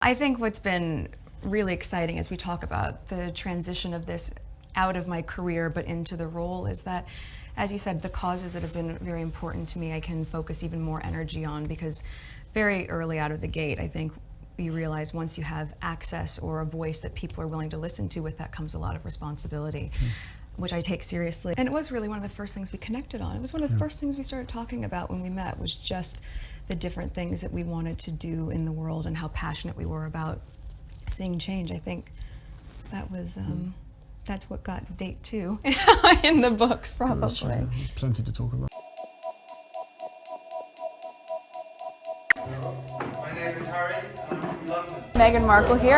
I think what's been really exciting as we talk about the transition of this out of my career but into the role is that, as you said, the causes that have been very important to me I can focus even more energy on, because very early out of the gate I think you realize once you have access or a voice that people are willing to listen to, with that comes a lot of responsibility, which I take seriously. And it was really one of the first things we connected on. It was one of the first things we started talking about when we met, was just the different things that we wanted to do in the world and how passionate we were about seeing change. I think that was, that's what got date 2 in the books, probably. Plenty to talk about. My name is Harry, I'm from London. Meghan Markle here.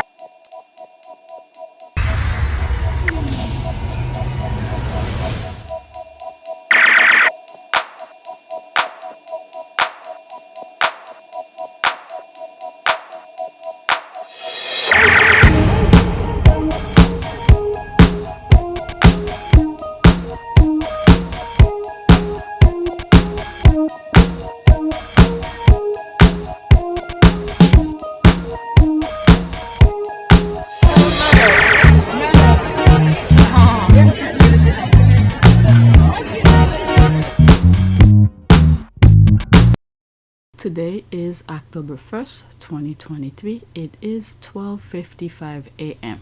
Today is October 1st, 2023. It is 12:55 a.m.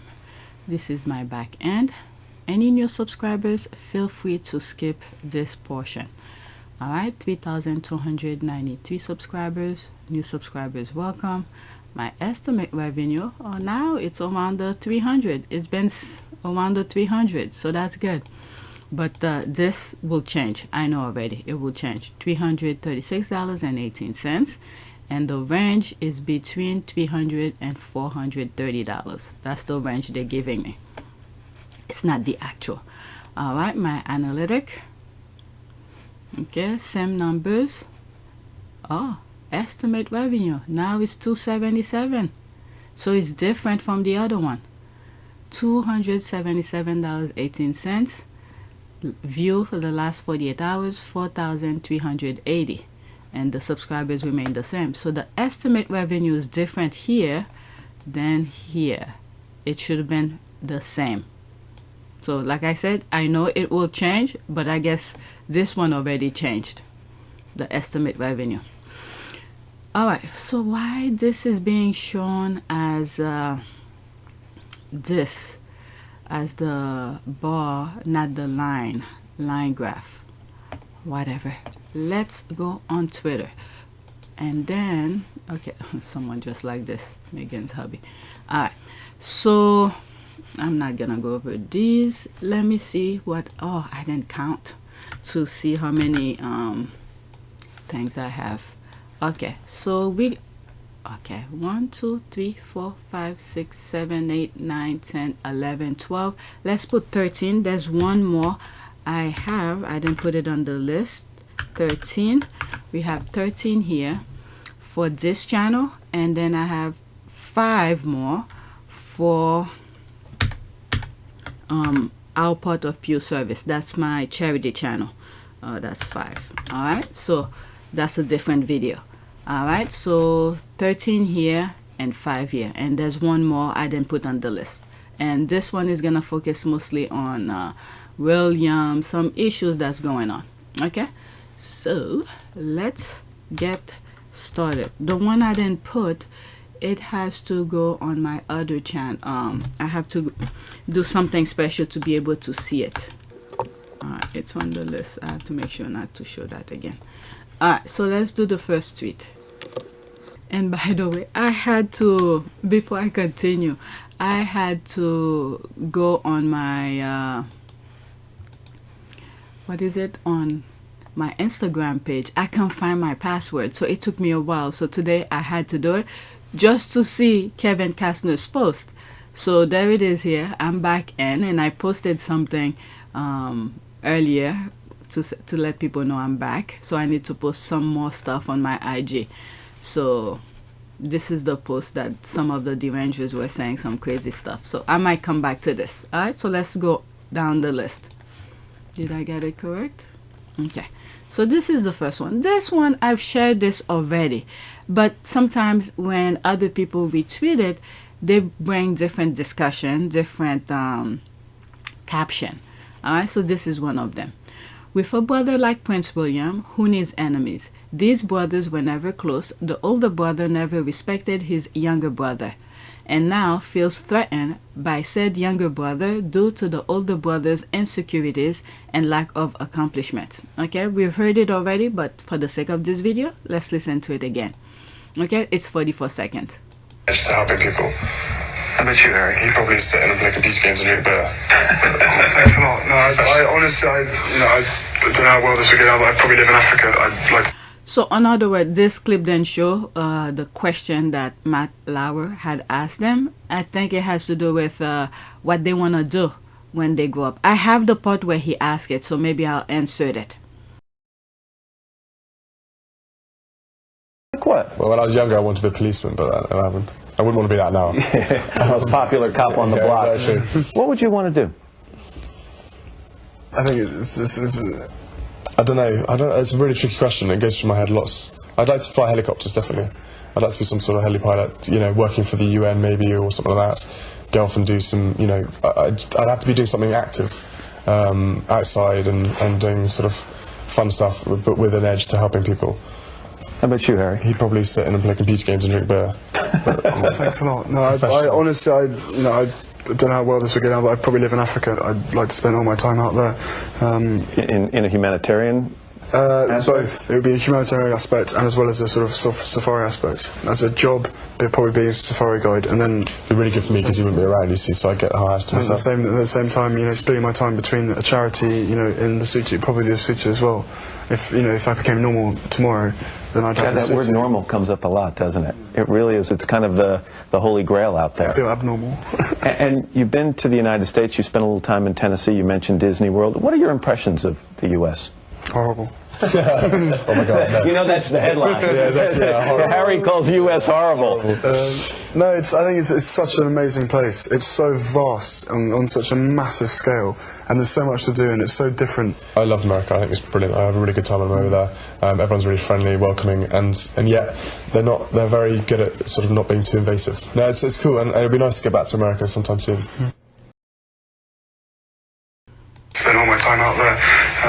This is my back end. Any new subscribers, feel free to skip this portion. Alright, 3,293 subscribers. New subscribers, welcome. My estimate revenue, now it's around the 300. It's been around the 300, so that's good. But this will change. I know already. It will change. $336.18. And the range is between $300 and $430. That's the range they're giving me. It's not the actual. Alright, my analytic. Okay, same numbers. Oh, estimate revenue. Now it's $277. So it's different from the other one. $277.18. View for the last 48 hours, 4,380, and the subscribers remain the same. So the estimate revenue is different here than here. It should have been the same. So like I said, I know it will change, but I guess this one already changed, the estimate revenue. Alright, so why this is being shown as this as the bar, not the line graph, whatever. Let's go on Twitter, and then okay, someone just like this, Megan's hubby. Alright, so I'm not gonna go over these. Let me see what, oh, I didn't count to see how many things I have. Okay, so okay, 1 2 3 4 5 6 7 8 9 10 11 12. Let's put 13. There's one more I didn't put it on the list. 13. We have 13 here for this channel, and then I have 5 more for our part of Pure Service. That's my charity channel. That's 5. All right, so that's a different video. Alright, so 13 here and 5 here, and there's one more I didn't put on the list, and this one is gonna focus mostly on William, some issues that's going on. Okay, so let's get started. The one I didn't put, it has to go on my other channel. I have to do something special to be able to see it. It's on the list. I have to make sure not to show that again. Alright, so let's do the first tweet. And by the way, I had to, before I continue, I had to go on my on my Instagram page. I can't find my password, so it took me a while. So today I had to do it just to see Kevin Costner's post. So there it is here. I'm back in, and I posted something earlier to let people know I'm back. So I need to post some more stuff on my IG. So this is the post that some of the Derangers were saying some crazy stuff. So I might come back to this. Alright, so let's go down the list. Did I get it correct? Okay, so this is the first one. This one, I've shared this already, but sometimes when other people retweet it, they bring different discussion, different caption. All right, so this is one of them. With a brother like Prince William, who needs enemies? These brothers were never close. The older brother never respected his younger brother, and now feels threatened by said younger brother due to the older brother's insecurities and lack of accomplishments. Okay, we've heard it already, but for the sake of this video, let's listen to it again. Okay, it's 44 seconds. Just to helping people. How about you, Harry? He'd probably sit and play computer games and drink beer. Thanks a lot. No, I honestly, I don't know how well this would get out, but I'd probably live in Africa. I'd like to. So, in other words, this clip then show the question that Matt Lauer had asked them. I think it has to do with what they want to do when they grow up. I have the part where he asked it, so maybe I'll insert it. Like what? Well, when I was younger, I wanted to be a policeman, but I haven't. I wouldn't want to be that now. Most popular cop on the block. Exactly. What would you want to do? I think it's I don't know. It's a really tricky question. It goes through my head lots. I'd like to fly helicopters, definitely. I'd like to be some sort of heli pilot, you know, working for the UN maybe or something like that. Go off and do some, you know, I'd have to be doing something active outside and doing sort of fun stuff, but with an edge to helping people. How about you, Harry? He'd probably sit in and play computer games and drink beer. Thanks a lot. No, I honestly, I don't know how well this would get out, but I'd probably live in Africa. I'd like to spend all my time out there. In a humanitarian Both. It would be a humanitarian aspect and as well as a sort of safari aspect. As a job, it'd probably be a safari guide, and then it'd be really good for me because he wouldn't be around, you see, so I get the highest to myself. At the same time, you know, splitting my time between a charity, you know, in Lesotho, probably Lesotho as well. If you know, if I became normal tomorrow, then I'd have that word normal comes up a lot, doesn't it? It really is. It's kind of the holy grail out there. I feel abnormal. And you've been to the United States. You spent a little time in Tennessee. You mentioned Disney World. What are your impressions of the U.S.? Horrible. Oh my God! No. You know that's the headline. Yeah, exactly. Yeah, Harry calls U.S. horrible. No, I think it's such an amazing place. It's so vast on such a massive scale, and there's so much to do, and it's so different. I love America. I think it's brilliant. I have a really good time when I'm over there. Everyone's really friendly, welcoming, and yet they're very good at sort of not being too invasive. No, it's cool, and it'd be nice to get back to America sometime soon. Spend all my time out there.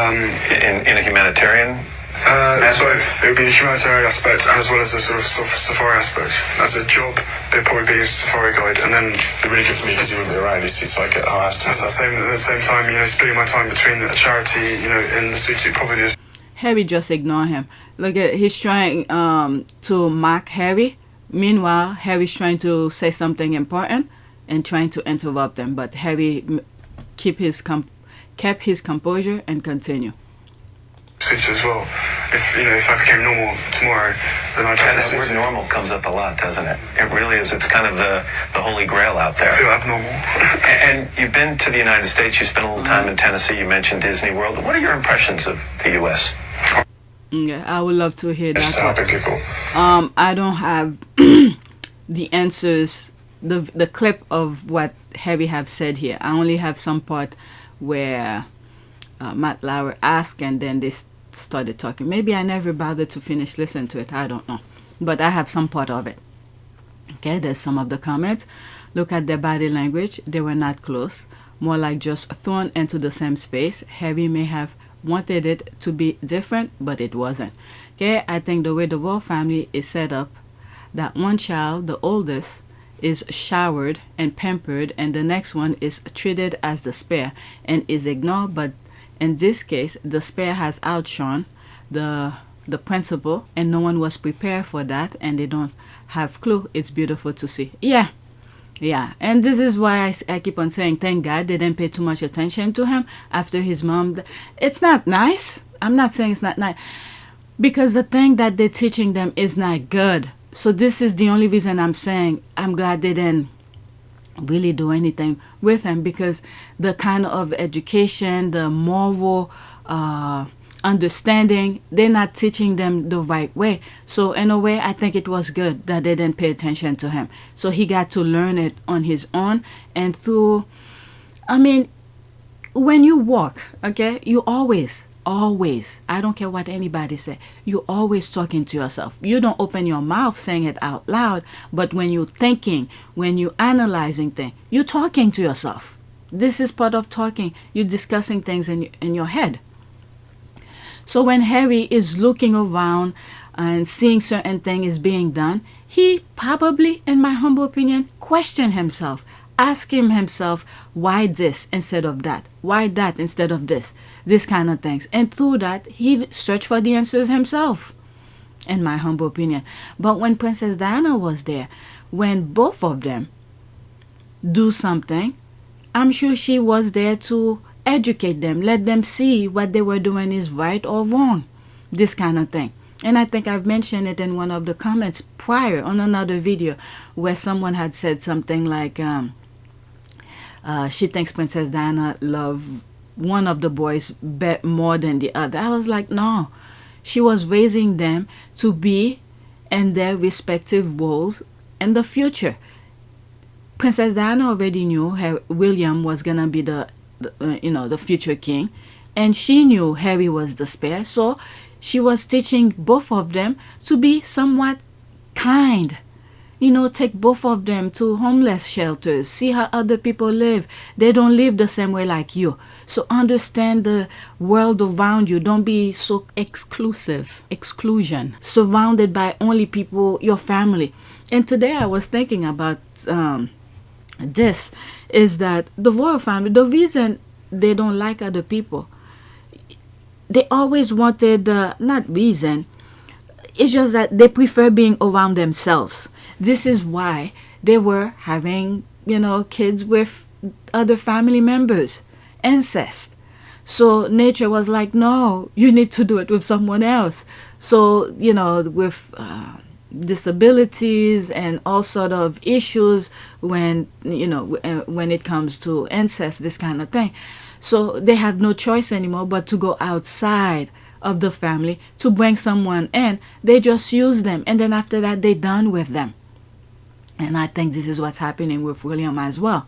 In a humanitarian? Both. It would be a humanitarian aspect and as well as a sort of safari aspect. As a job, it'd probably be a safari guide, and then it'd be really good for me because he wouldn't be around, you see, so I get the highest. At the same time, you know, splitting my time between a charity, you know, in Lesotho, probably is. Harry just ignore him. Look at, he's trying to mock Harry. Meanwhile, Harry's trying to say something important and trying to interrupt him, but Harry kept his composure and continue. As well. If I became normal tomorrow, then I'd have that word normal comes up a lot, doesn't it? It really is. It's kind of the holy grail out there. I feel abnormal. And you've been to the United States. You spent a little time in Tennessee. You mentioned Disney World. What are your impressions of the U.S.? Yeah, I would love to hear that. Just helping people. I don't have the answers, the clip of what Harry have said here. I only have some part where Matt Lauer asked and then they started talking. Maybe I never bothered to finish listening to it. I don't know. But I have some part of it. Okay, there's some of the comments. Look at their body language. They were not close. More like just thrown into the same space. Harry may have wanted it to be different, but it wasn't. Okay, I think the way the royal family is set up, that one child, the oldest, is showered and pampered, and the next one is treated as the spare and is ignored, but in this case, the spare has outshone the principal, and no one was prepared for that, and they don't have clue. It's beautiful to see. Yeah, and this is why I keep on saying, thank God they didn't pay too much attention to him after his mom. It's not nice. I'm not saying it's not nice, because the thing that they're teaching them is not good. So this is the only reason I'm saying I'm glad they didn't really do anything with him, because the kind of education, the moral understanding, they're not teaching them the right way. So in a way, I think it was good that they didn't pay attention to him. So he got to learn it on his own, and through, I mean, when you walk, okay, you always always, I don't care what anybody say, you're always talking to yourself. You don't open your mouth saying it out loud, but when you're thinking, when you're analyzing things, you're talking to yourself. This is part of talking. You're discussing things in your head. So when Harry is looking around and seeing certain things being done, he probably, in my humble opinion, questioned himself, asking himself, why this instead of that? Why that instead of this? This kind of things. And through that, he searched for the answers himself, in my humble opinion. But when Princess Diana was there, when both of them do something, I'm sure she was there to educate them, let them see what they were doing is right or wrong, this kind of thing. And I think I've mentioned it in one of the comments prior on another video where someone had said something like she thinks Princess Diana loved one of the boys more than the other. I was like, no, she was raising them to be in their respective roles in the future. Princess Diana already knew William was gonna be the future king, and she knew Harry was the spare, so she was teaching both of them to be somewhat kind. Take both of them to homeless shelters, see how other people live. They don't live the same way like you. So understand the world around you. Don't be so exclusion, surrounded by only people, your family. And today I was thinking about this, is that the royal family, the reason they don't like other people, they always wanted, not reason, it's just that they prefer being around themselves. This is why they were having, kids with other family members, incest. So nature was like, no, you need to do it with someone else. So, with disabilities and all sort of issues when it comes to incest, this kind of thing. So they have no choice anymore but to go outside of the family to bring someone in. They just use them, and then after that they're done with them. And I think this is what's happening with William as well.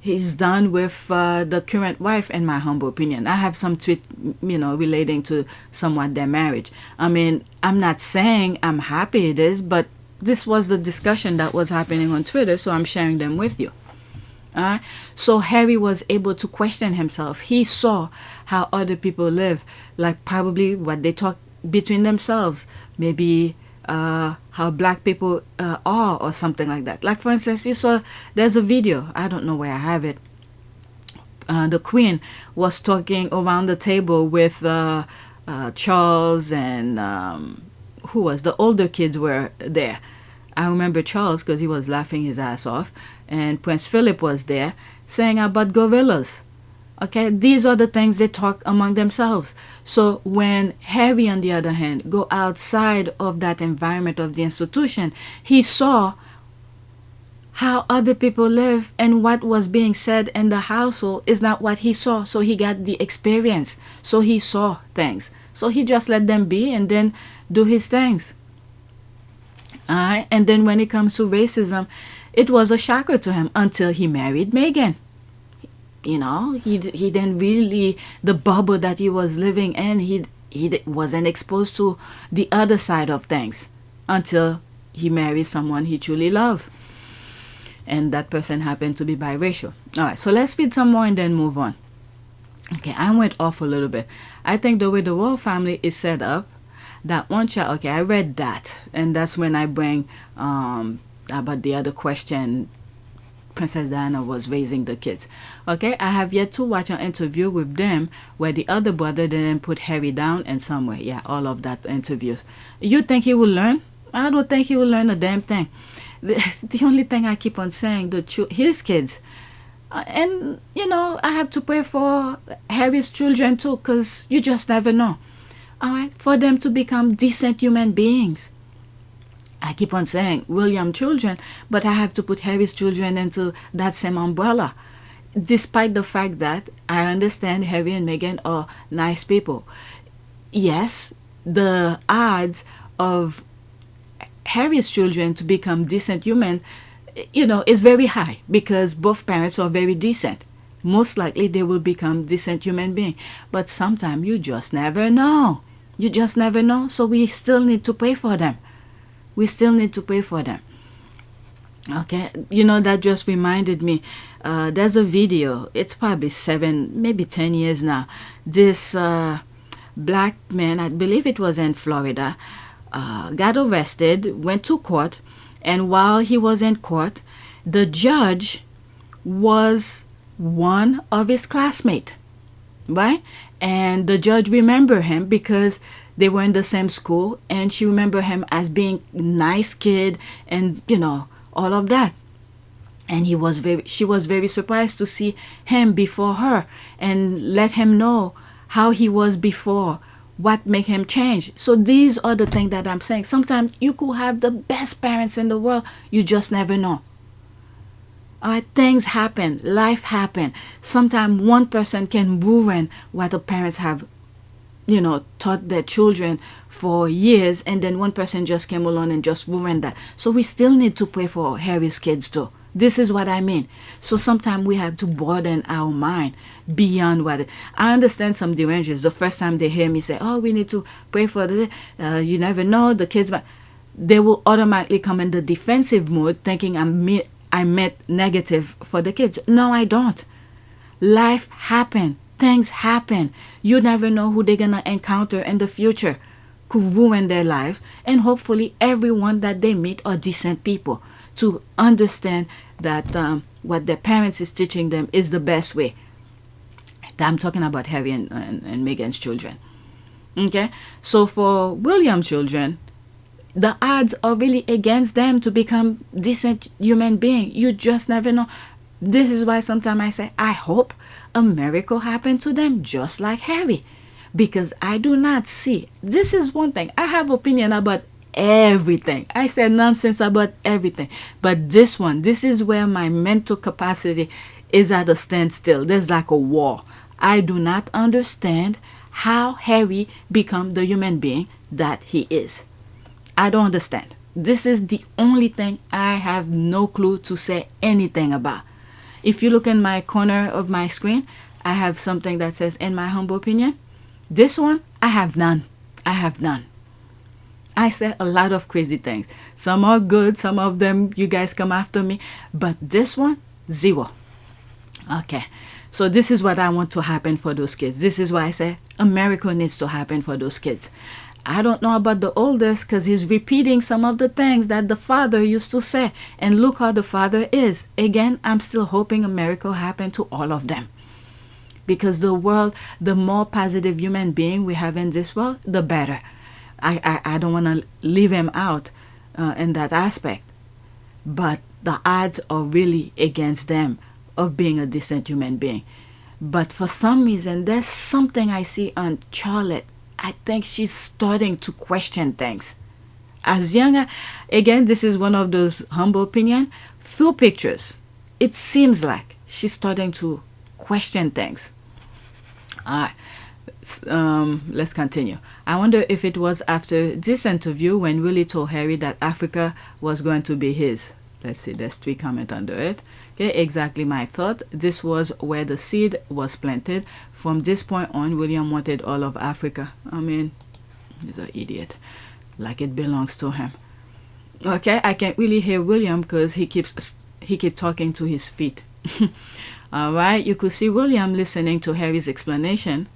He's done with the current wife, in my humble opinion. I have some tweet, relating to somewhat their marriage. I mean, I'm not saying I'm happy it is, but this was the discussion that was happening on Twitter, so I'm sharing them with you. So Harry was able to question himself. He saw how other people live, like probably what they talk between themselves, maybe how black people are, or something like that. Like, for instance, you saw, there's a video, I don't know where I have it. The Queen was talking around the table with Charles and who was the older kids were there. I remember Charles because he was laughing his ass off, and Prince Philip was there saying about gorillas. Okay, these are the things they talk among themselves. So when Harry, on the other hand, go outside of that environment of the institution, he saw how other people live, and what was being said in the household is not what he saw. So he got the experience. So he saw things. So he just let them be and then do his things. And then when it comes to racism, it was a shocker to him until he married Meghan. He didn't really, the bubble that he was living in, he wasn't exposed to the other side of things until he married someone he truly loved. And that person happened to be biracial. All right, so let's read some more and then move on. Okay, I went off a little bit. I think the way the royal family is set up, that one child, okay, I read that. And that's when I bring about the other question, Princess Diana was raising the kids. Okay, I have yet to watch an interview with them where the other brother didn't put Harry down in some way. Yeah, all of that interviews. You think he will learn? I don't think he will learn a damn thing. The only thing I keep on saying, his kids, and I have to pray for Harry's children too, because you just never know. All right, for them to become decent human beings. I keep on saying William children, but I have to put Harry's children into that same umbrella. Despite the fact that I understand Harry and Meghan are nice people. Yes, the odds of Harry's children to become decent human, is very high because both parents are very decent. most likely they will become decent human being. But sometimes you just never know. You just never know. So we still need to pray for them. We still need to pray for them. Okay, you know, that just reminded me, there's a video, it's probably 7, maybe 10 years now. This black man, I believe it was in Florida, got arrested, went to court, and while he was in court, the judge was one of his classmates, right? And the judge remembered him because they were in the same school, and she remembered him as being a nice kid and, you know, all of that. And she was very surprised to see him before her and let him know how he was before, what made him change. So these are the things that I'm saying. Sometimes you could have the best parents in the world, you just never know. All right, things happen, life happen. Sometimes one person can ruin what the parents have, you know, taught their children for years, and then one person just came along and just ruined that. So we still need to pray for Harry's kids too. This is what I mean. So sometimes we have to broaden our mind beyond what I understand. Some derangers, the first time they hear me say, oh, we need to pray for the, you never know, the kids, but they will automatically come in the defensive mode thinking I meant negative for the kids. No, I don't. Life happen. Things happen. You never know who they're going to encounter in the future. Could ruin their life. And hopefully everyone that they meet are decent people to understand that what their parents is teaching them is the best way. I'm talking about Harry and Meghan's children. Okay? So for William's children, the odds are really against them to become decent human beings. You just never know. This is why sometimes I say, I hope a miracle happened to them just like Harry. Because I do not see. This is one thing. I have opinion about everything. I said nonsense about everything. But this one, this is where my mental capacity is at a standstill. There's like a wall. I do not understand how Harry become the human being that he is. I don't understand. This is the only thing I have no clue to say anything about. If you look in my corner of my screen, I have something that says, in my humble opinion. This one, I have none. I have none. I say a lot of crazy things. Some are good. Some of them, you guys come after me. But this one, zero. Okay. So this is what I want to happen for those kids. This is why I say a miracle needs to happen for those kids. I don't know about the oldest because he's repeating some of the things that the father used to say. And look how the father is. Again, I'm still hoping a miracle happen to all of them. Because the world, the more positive human being we have in this world, the better. I don't want to leave him out in that aspect. But the odds are really against them of being a decent human being. But for some reason, there's something I see on Charlette. I think she's starting to question things. As young, again, this is one of those humble opinion. Through pictures, it seems like she's starting to question things. Let's continue. I wonder if it was after this interview when Willie told Harry that Africa was going to be his. Let's see, there's 3 comments under it. Okay, exactly my thought. This was where the seed was planted. From this point on, William wanted all of Africa. I mean, he's an idiot. Like it belongs to him. Okay, I can't really hear William because he keeps talking to his feet. All right, you could see William listening to Harry's explanation.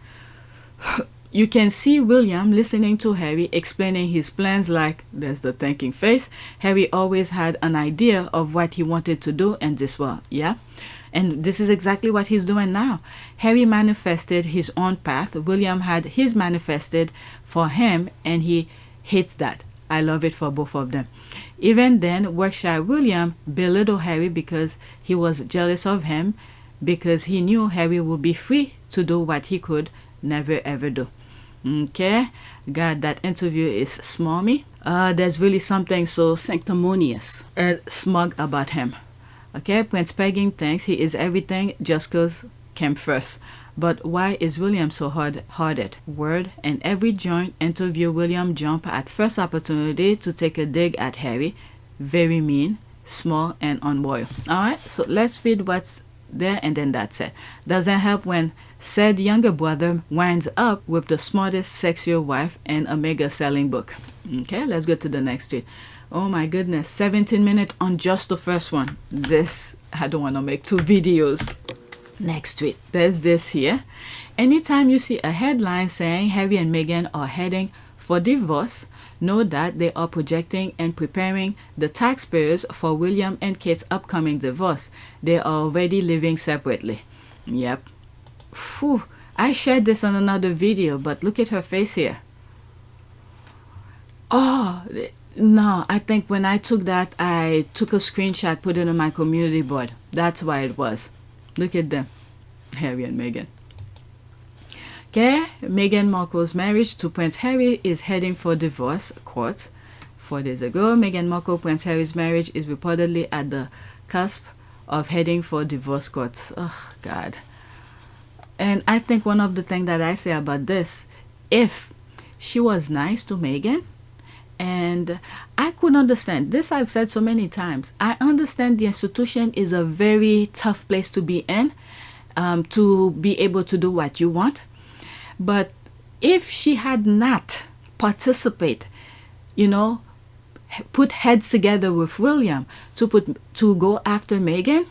You can see William listening to Harry explaining his plans, like there's the thinking face. Harry always had an idea of what he wanted to do in this world. Yeah. And this is exactly what he's doing now. Harry manifested his own path. William had his manifested for him, and he hates that. I love it for both of them. Even then, work-shy William belittled Harry because he was jealous of him, because he knew Harry would be free to do what he could never ever do. Okay, God, that interview is smarmy. There's really something so sanctimonious and smug about him. Okay, Prince Pegging thinks he is everything just cause came first. But why is William so hard-hearted? Word, in every joint interview, William jumped at first opportunity to take a dig at Harry. Very mean, small, and unloyal. Alright, so let's read what's there, and then that's it. Doesn't help when said younger brother winds up with the smartest, sexier wife and a mega selling book. Okay, let's go to the next tweet. Oh my goodness, 17 minutes on just the first one. This, I don't want to make 2 videos. Next tweet. There's this here. Anytime you see a headline saying Harry and Meghan are heading for divorce, know that they are projecting and preparing the taxpayers for William and Kate's upcoming divorce. They are already living separately. Yep. Phew. I shared this on another video, but look at her face here. Oh, no, I think when I took that, I took a screenshot, put it on my community board. That's why it was. Look at them, Harry and Meghan. Okay, Meghan Markle's marriage to Prince Harry is heading for divorce court. 4 days ago, Meghan Markle, Prince Harry's marriage is reportedly at the cusp of heading for divorce court. Oh, God. And I think one of the things that I say about this, if she was nice to Meghan, and I could understand this, I've said so many times, I understand the institution is a very tough place to be in, to be able to do what you want. But if she had not participate, you know, put heads together with William to go after Meghan,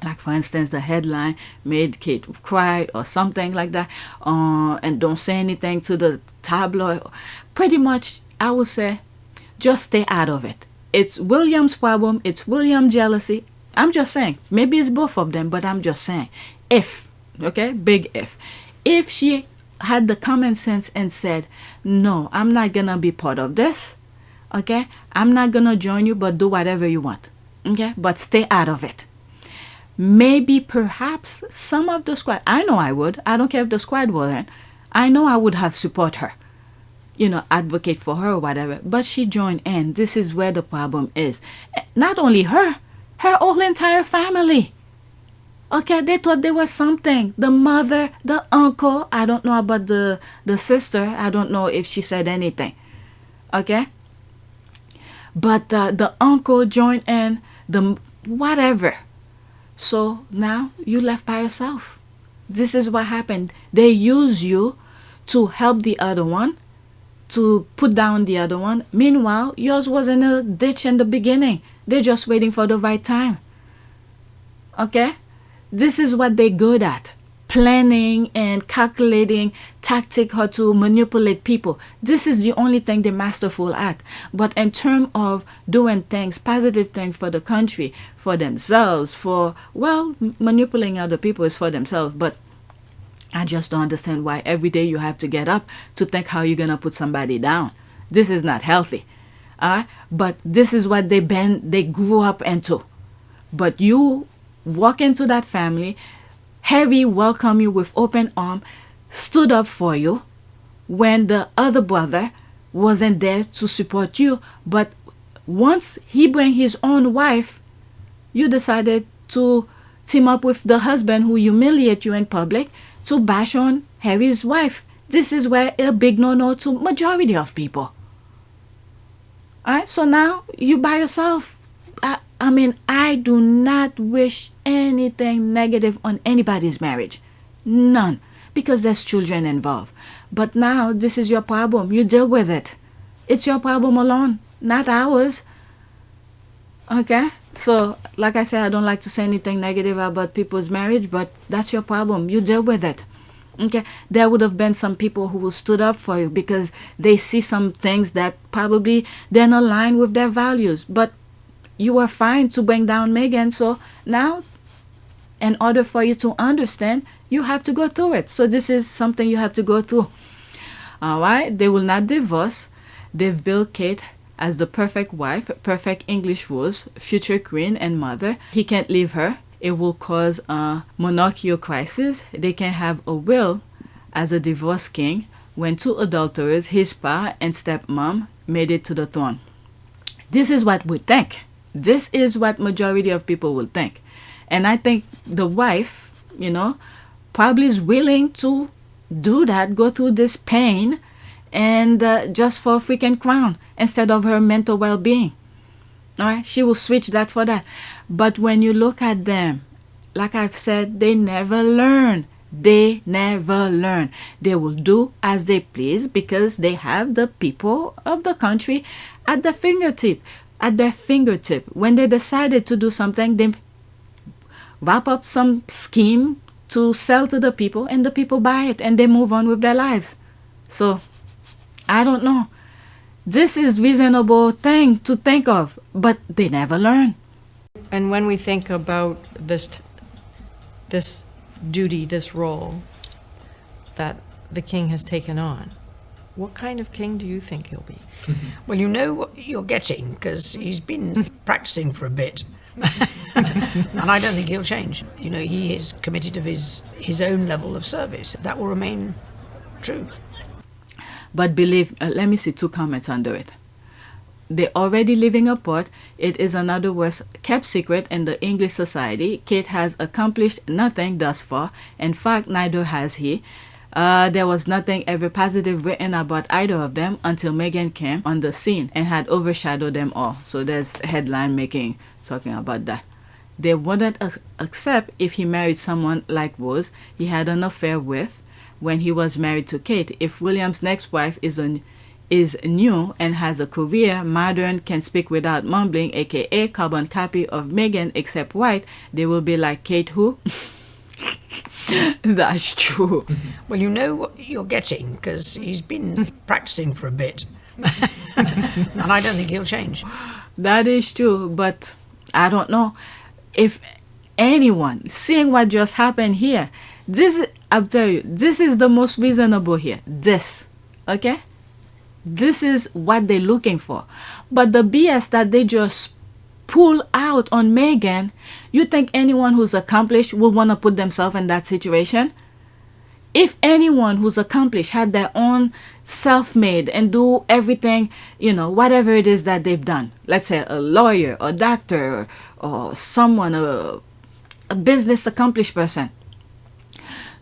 like for instance the headline made Kate cry or something like that, and don't say anything to the tabloid, pretty much I would say just stay out of it. It's William's problem, it's William's jealousy. I'm just saying, maybe it's both of them, but I'm just saying, if, okay, big if she had the common sense and said, no, I'm not gonna be part of this, okay, I'm not gonna join you, but do whatever you want, okay, but stay out of it. Maybe perhaps some of the squad, I know I would, I don't care if the squad wasn't, I know I would have support her, you know, advocate for her or whatever, but she joined in. This is where the problem is. Not only her whole entire family. Okay, they thought there was something. The mother, the uncle, I don't know about the sister. I don't know if she said anything. Okay? But the uncle joined in, the whatever. So now you left by yourself. This is what happened. They use you to help the other one, to put down the other one. Meanwhile, yours was in a ditch in the beginning. They're just waiting for the right time. Okay? This is what they're good at. Planning and calculating tactic how to manipulate people. This is the only thing they're masterful at. But in terms of doing things, positive things for the country, for themselves, manipulating other people is for themselves. But I just don't understand why every day you have to get up to think how you're going to put somebody down. This is not healthy. But this is what they grew up into. But you walk into that family, Harry welcomed you with open arms, stood up for you when the other brother wasn't there to support you. But once he bring his own wife, you decided to team up with the husband who humiliate you in public to bash on Harry's wife. This is where a big no-no to majority of people. Alright, so now you by yourself. I mean, I do not wish anything negative on anybody's marriage. None. Because there's children involved. But now, this is your problem. You deal with it. It's your problem alone, not ours. Okay? So, like I said, I don't like to say anything negative about people's marriage, but that's your problem. You deal with it. Okay? There would have been some people who stood up for you because they see some things that probably then align with their values. But you were fine to bring down Meghan, so now, in order for you to understand, you have to go through it. So this is something you have to go through. Alright, they will not divorce. They've built Kate as the perfect wife, perfect English rose, future queen and mother. He can't leave her. It will cause a monarchical crisis. They can have a will as a divorce king when 2 adulterers, his pa and stepmom, made it to the throne. This is what we think. This is what majority of people will think. And I think the wife, you know, probably is willing to do that, go through this pain, and just for a freaking crown instead of her mental well-being. All right, she will switch that for that. But when you look at them, like I've said, they never learn. They never learn. They will do as they please because they have the people of the country at their fingertip. When they decided to do something, they wrap up some scheme to sell to the people, and the people buy it and they move on with their lives. So I don't know. This is reasonable thing to think of, but they never learn. And when we think about this duty, this role that the king has taken on, what kind of king do you think he'll be? Well, you know what you're getting because he's been practicing for a bit. And I don't think he'll change. You know, he is committed of his own level of service. That will remain true. But believe, let me see 2 comments under it. They're already living apart. It is another worst kept secret in the English society. Kate has accomplished nothing thus far. In fact, neither has he. There was nothing ever positive written about either of them until Meghan came on the scene and had overshadowed them all. So there's headline making talking about that. They wouldn't accept if he married someone like Rose he had an affair with when he was married to Kate. If William's next wife is new and has a career, modern, can speak without mumbling, aka carbon copy of Meghan except white, they will be like Kate who? That's true. Well, you know what you're getting because he's been practicing for a bit. And I don't think he'll change. That is true, but I don't know if anyone seeing what just happened here. I'll tell you, this is the most reasonable here. Okay? This is what they're looking for. But the BS that they just pull out on Meghan, you think anyone who's accomplished will want to put themselves in that situation? If anyone who's accomplished had their own self-made and do everything, whatever it is that they've done, let's say a lawyer, a doctor, or someone, a business accomplished person,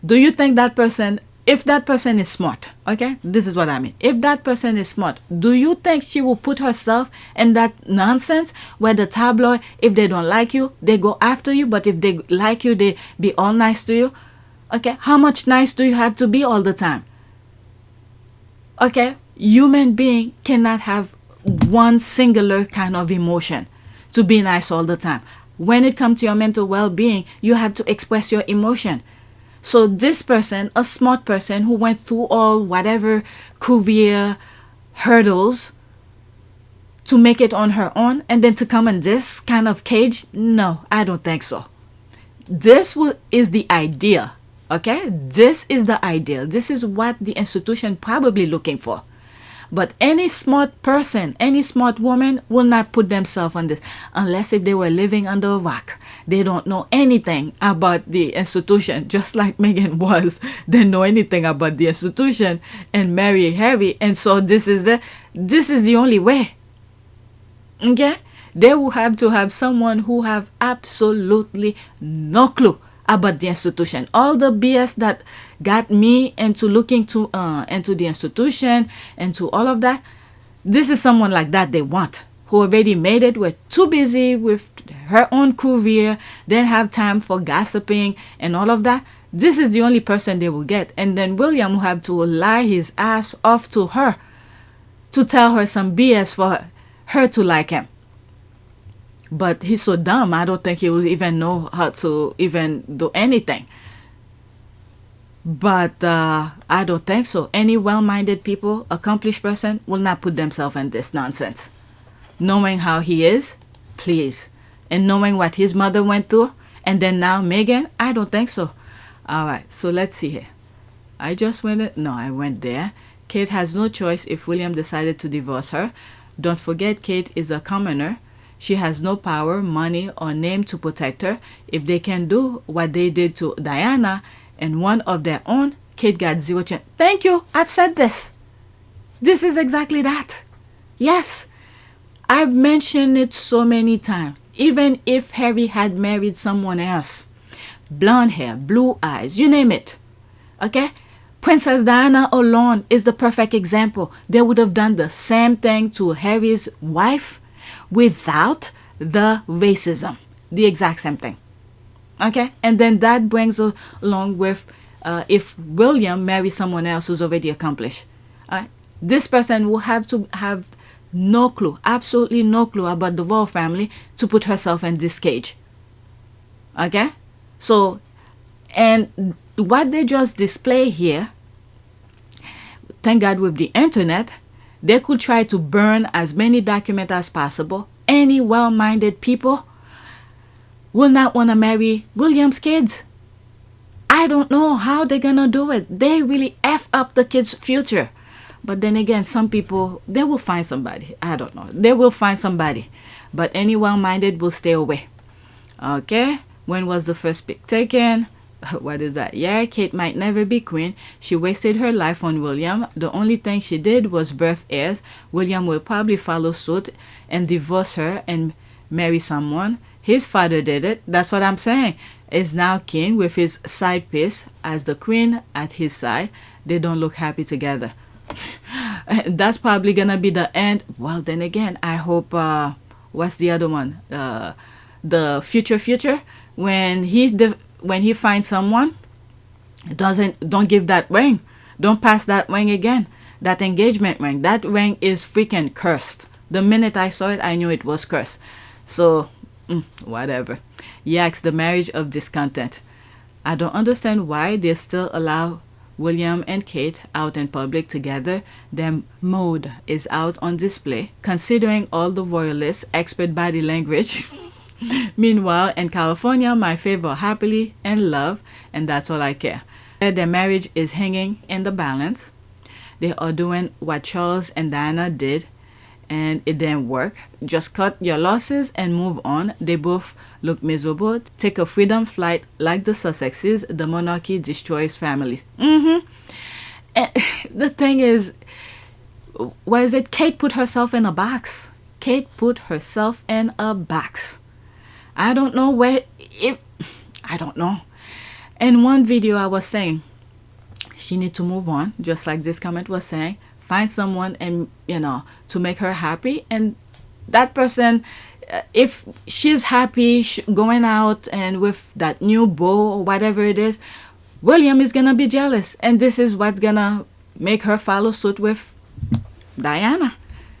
do you think that person, if that person is smart, okay, this is what I mean, if that person is smart, do you think she will put herself in that nonsense where the tabloid, if they don't like you, they go after you, but if they like you, they be all nice to you? Okay, how much nice do you have to be all the time? Okay, human being cannot have one singular kind of emotion to be nice all the time. When it comes to your mental well-being, you have to express your emotion. So this person, a smart person who went through all whatever career hurdles to make it on her own, and then to come in this kind of cage, no, I don't think so. This is the idea. Okay, this is the ideal. This is what the institution probably looking for. But any smart person, any smart woman will not put themselves on this unless if they were living under a rock. They don't know anything about the institution, just like Meghan was. They know anything about the institution and marry Harry, and so this is the only way. Okay, they will have to have someone who have absolutely no clue about the institution. All the BS that got me into looking into the institution and to all of that, this is someone like that they want, who already made it, were too busy with her own career, then have time for gossiping and all of that. This is the only person they will get. And then William will have to lie his ass off to her to tell her some BS for her to like him. But he's so dumb, I don't think he will even know how to even do anything. But I don't think so. Any well-minded people, accomplished person, will not put themselves in this nonsense. Knowing how he is, please. And knowing what his mother went through, and then now Meghan, I don't think so. All right, so let's see here. I went there. Kate has no choice if William decided to divorce her. Don't forget, Kate is a commoner. She has no power, money, or name to protect her. If they can do what they did to Diana and one of their own, Kate got zero chance. Thank you. I've said this. This is exactly that. Yes. I've mentioned it so many times. Even if Harry had married someone else, blonde hair, blue eyes, you name it. Okay? Princess Diana alone is the perfect example. They would have done the same thing to Harry's wife without the racism. The exact same thing. Okay, and then that brings along with if William marries someone else who's already accomplished, this person will have to have no clue, absolutely no clue about the royal family to put herself in this cage. Okay, so, and what they just display here, thank God with the internet, they could try to burn as many documents as possible. Any well-minded people will not want to marry William's kids. I don't know how they're gonna do it. They really F up the kids' future. But then again, some people, they will find somebody. I don't know. They will find somebody. But any well-minded will stay away. Okay? When was the first pic taken? What is that? Yeah, Kate might never be queen. She wasted her life on William. The only thing she did was birth heirs. William will probably follow suit and divorce her and marry someone. His father did it. That's what I'm saying. Is now king with his side piece as the queen at his side. They don't look happy together. That's probably gonna be the end. Well, then again, I hope what's the other one? The future when he finds someone, don't give that ring. Don't pass that ring again. That engagement ring. That ring is freaking cursed. The minute I saw it, I knew it was cursed. So whatever. Yaks, the marriage of discontent. I don't understand why they still allow William and Kate out in public together. Their mode is out on display, considering all the royalists' expert body language. Meanwhile, in California, my favor happily and love, and that's all I care. Their marriage is hanging in the balance. They are doing what Charles and Diana did, and it didn't work. Just cut your losses and move on. They both look miserable. Take a freedom flight like the Sussexes. The monarchy destroys families. And the thing is, was it Kate put herself in a box? Kate put herself in a box. I don't know I don't know. In one video I was saying, she need to move on, just like this comment was saying. Find someone and, to make her happy. And that person, if she's happy going out and with that new beau or whatever it is, William is going to be jealous. And this is what's going to make her follow suit with Diana.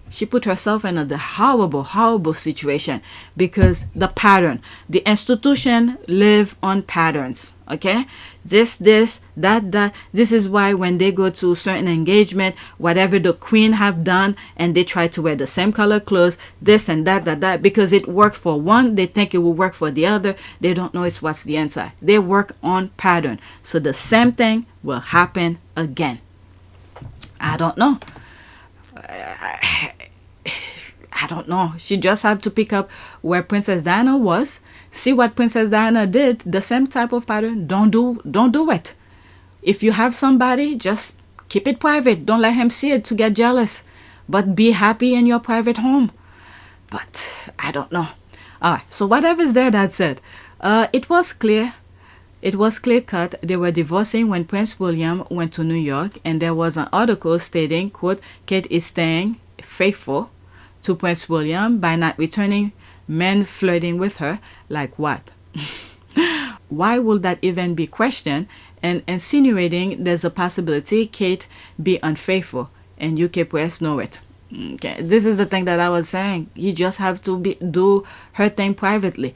She put herself in a horrible situation because the pattern, the institution live on patterns. Okay, this, that. This is why when they go to certain engagement, whatever the queen have done, and they try to wear the same color clothes, this and that, because it worked for one, they think it will work for the other. They don't know it's what's the inside. They work on pattern, so the same thing will happen again. I don't know. I don't know. She just had to pick up where Princess Diana was, see what Princess Diana did, the same type of pattern. Don't do it. If you have somebody, just keep it private. Don't let him see it to get jealous. But be happy in your private home. But I don't know. Alright, so whatever's there, that's it. It was clear. It was clear cut. They were divorcing when Prince William went to New York, and there was an article stating, quote, Kate is staying faithful to Prince William by not returning men flirting with her. Like what? Why would that even be questioned? And insinuating there's a possibility Kate be unfaithful, and UK press know it. Okay, this is the thing that I was saying. You just have to do her thing privately.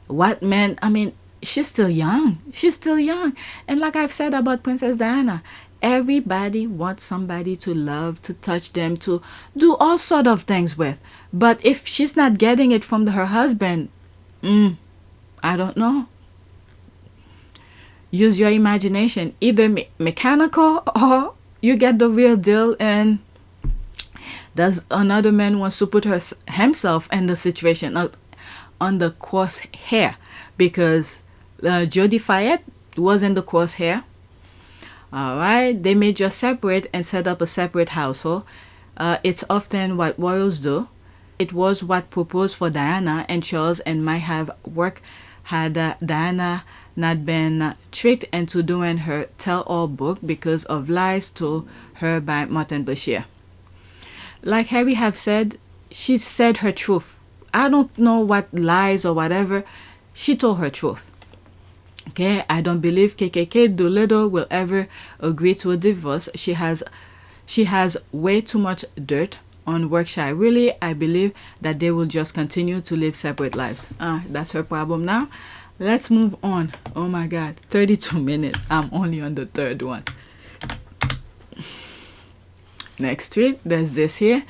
What men? I mean, she's still young. She's still young, and like I've said about Princess Diana, everybody wants somebody to love, to touch them, to do all sort of things with. But if she's not getting it from her husband, I don't know. Use your imagination. Either mechanical or you get the real deal, and does another man wants to put himself in the situation on the crosshair, because Jodie Fayette was in the crosshair. Alright, they may just separate and set up a separate household. It's often what royals do. It was what proposed for Diana and Charles, and might have worked had Diana not been tricked into doing her tell-all book because of lies told her by Martin Bashir. Like Harry have said, she said her truth. I don't know what lies or whatever. She told her truth. Okay, I don't believe KKK Doolittle will ever agree to a divorce. She has way too much dirt on Workshire. Really, I believe that they will just continue to live separate lives. That's her problem now. Let's move on. Oh my God, 32 minutes. I'm only on the third one. Next tweet, there's this here.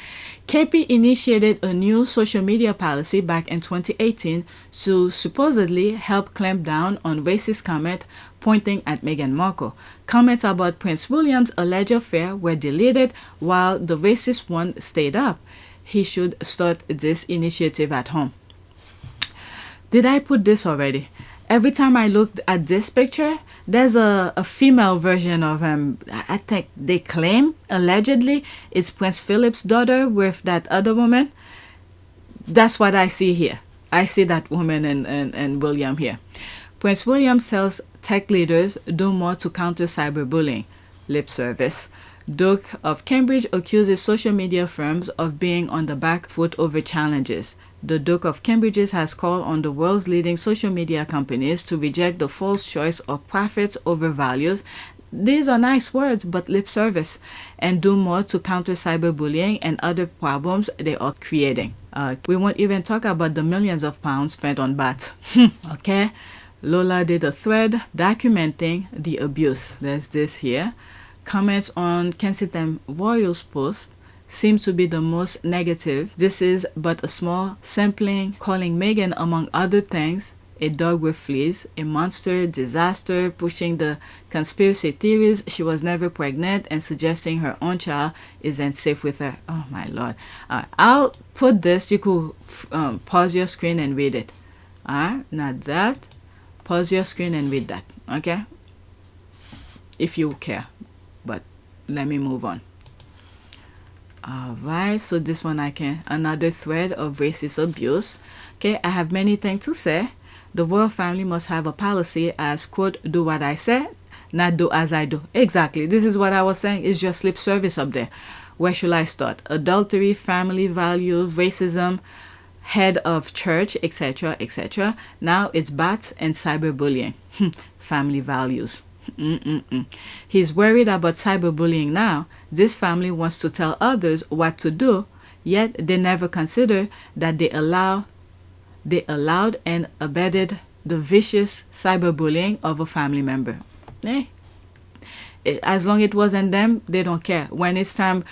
KP initiated a new social media policy back in 2018 to supposedly help clamp down on racist comment pointing at Meghan Markle. Comments about Prince William's alleged affair were deleted while the racist one stayed up. He should start this initiative at home. Did I put this already? Every time I looked at this picture, there's a female version of him. I think they claim, allegedly, it's Prince Philip's daughter with that other woman. That's what I see here. I see that woman and William here. Prince William tells tech leaders do more to counter cyberbullying. Lip service. Duke of Cambridge accuses social media firms of being on the back foot over challenges. The Duke of Cambridge has called on the world's leading social media companies to reject the false choice of profits over values. These are nice words, but lip service, and do more to counter cyberbullying and other problems they are creating. We won't even talk about the millions of pounds spent on bats. Okay? Lola did a thread documenting the abuse. There's this here. Comments on Kensington Royals post seems to be the most negative. This is but a small sampling, calling Meghan, among other things, a dog with fleas, a monster, disaster, pushing the conspiracy theories she was never pregnant, and suggesting her own child isn't safe with her. Oh my Lord. I'll put this. You could pause your screen and read it. Not that. Pause your screen and read that. Okay? If you care. But let me move on. Alright, so this one another thread of racist abuse. Okay, I have many things to say. The royal family must have a policy as, quote, do what I say, not do as I do. Exactly, this is what I was saying. It's just lip service up there. Where should I start? Adultery, family values, racism, head of church, etc., etc. Now it's bats and cyberbullying. Family values. He's worried about cyberbullying now. This family wants to tell others what to do, yet they never consider that they allowed and abetted the vicious cyberbullying of a family member. As long as it wasn't them, they don't care. When it's them,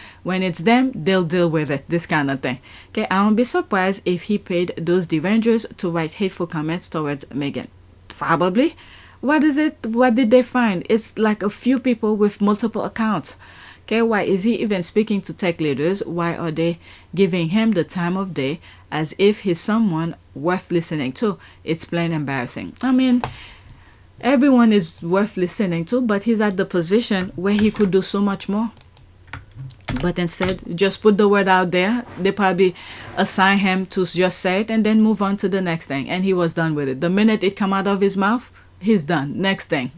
they'll deal with it. This kind of thing. Okay, I won't be surprised if he paid those Derangers to write hateful comments towards Meghan. Probably. What is it? What did they find? It's like a few people with multiple accounts. Okay, why is he even speaking to tech leaders? Why are they giving him the time of day as if he's someone worth listening to? It's plain embarrassing. I mean, everyone is worth listening to, but he's at the position where he could do so much more. But instead, just put the word out there. They probably assign him to just say it and then move on to the next thing. And he was done with it. The minute it come out of his mouth, he's done. Next thing.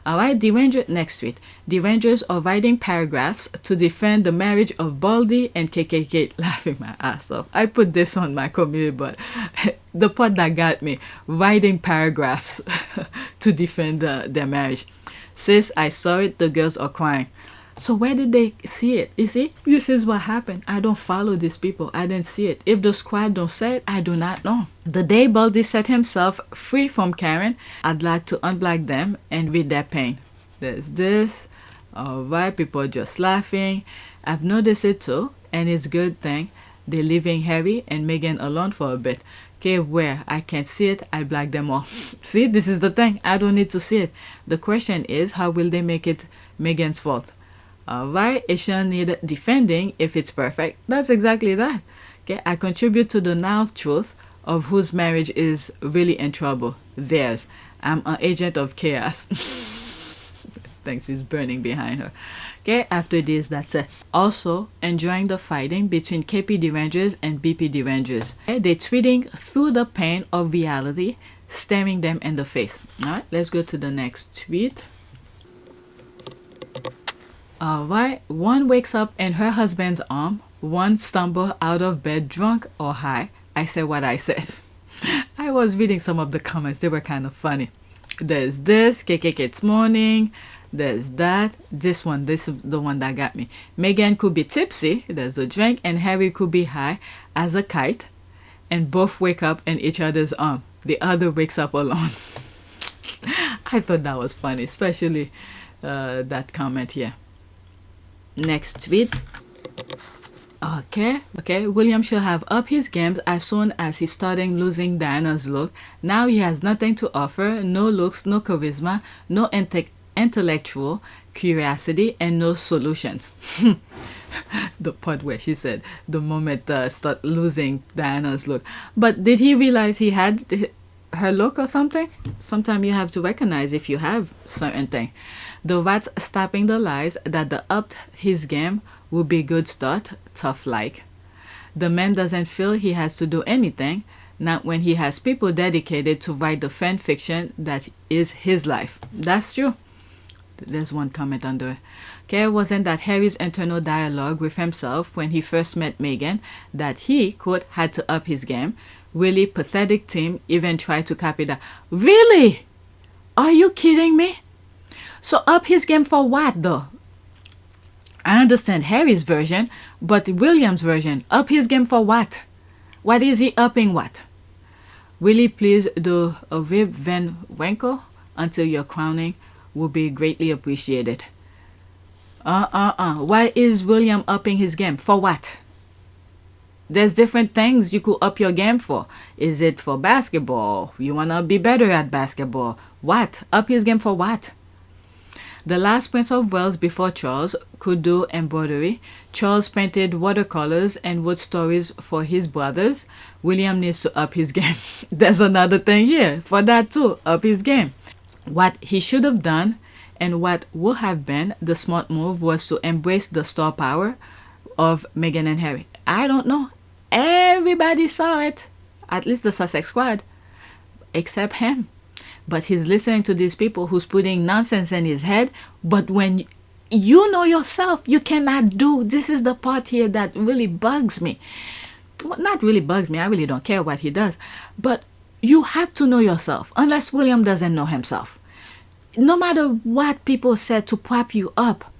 Alright, next tweet. Derangers are writing paragraphs to defend the marriage of Baldy and KKKate. Laughing my ass off. I put this on my community, but the part that got me, writing paragraphs to defend their marriage. Sis, I saw it. The girls are crying. So where did they see it? You see, this is what happened. I don't follow these people. I didn't see it. If the squad don't say it, I do not know. The day Baldy set himself free from Karen, I'd like to unblock them and read their pain. There's this. Alright, people are just laughing. I've noticed it too, and it's a good thing. They're leaving Harry and Meghan alone for a bit. Okay, where I can't see it, I block them off. See, this is the thing. I don't need to see it. The question is, how will they make it Meghan's fault? Alright, it shouldn't need defending if it's perfect. That's exactly that. Okay, I contribute to the now truth of whose marriage is really in trouble. Theirs. I'm an agent of chaos. Thanks, he's burning behind her. Okay, after this, that's it. Also, enjoying the fighting between KP Derangers and BP Derangers. Okay, they're tweeting through the pain of reality, staring them in the face. Alright, let's go to the next tweet. Alright, one wakes up in her husband's arm, one stumbles out of bed drunk or high. I said what I said. I was reading some of the comments, they were kind of funny. There's this, KKKate's morning. There's that. This is the one that got me. Meghan could be tipsy, there's the drink, and Harry could be high as a kite, and both wake up in each other's arm. The other wakes up alone. I thought that was funny, especially that comment here. Next tweet. Okay. William should have up his games as soon as he's starting losing Diana's look. Now he has nothing to offer, no looks, no charisma, no intellectual curiosity, and no solutions. The part where she said the moment start losing Diana's look. But did he realize he had her look or something? Sometimes you have to recognize if you have certain thing. The rat's stopping the lies that the upped his game would be good start, tough like. The man doesn't feel he has to do anything, not when he has people dedicated to write the fan fiction that is his life. That's true. There's one comment under it. Okay, wasn't that Harry's internal dialogue with himself when he first met Meghan that he, quote, had to up his game? Really pathetic team even tried to copy that. Really? Are you kidding me? So up his game for what though? I understand Harry's version, but William's version, up his game for what? What is he upping what? Really please do a Rip Van Winkle until your crowning will be greatly appreciated. Why is William upping his game? For what? There's different things you could up your game for. Is it for basketball? You want to be better at basketball. What? Up his game for what? The last Prince of Wales before Charles could do embroidery. Charles painted watercolors and wrote stories for his brothers. William needs to up his game. There's another thing here. For that too, up his game. What he should have done and what would have been the smart move was to embrace the star power of Meghan and Harry. I don't know. Everybody saw it. At least the Sussex squad. Except him. But he's listening to these people who's putting nonsense in his head. But when you know yourself, you cannot do. This is the part here that really bugs me. Well, not really bugs me. I really don't care what he does. But you have to know yourself. Unless William doesn't know himself. No matter what people said to prop you up,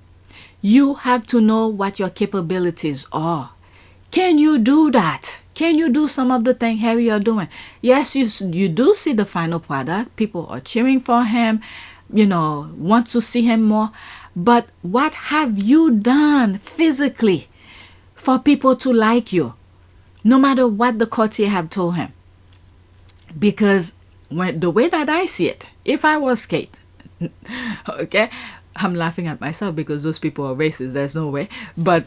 you have to know what your capabilities are. Can you do that? Can you do some of the things Harry are doing? Yes, you do see the final product. People are cheering for him, want to see him more. But what have you done physically for people to like you? No matter what the courtier have told him. Because the way that I see it, if I was Kate, okay, I'm laughing at myself because those people are racist. There's no way. But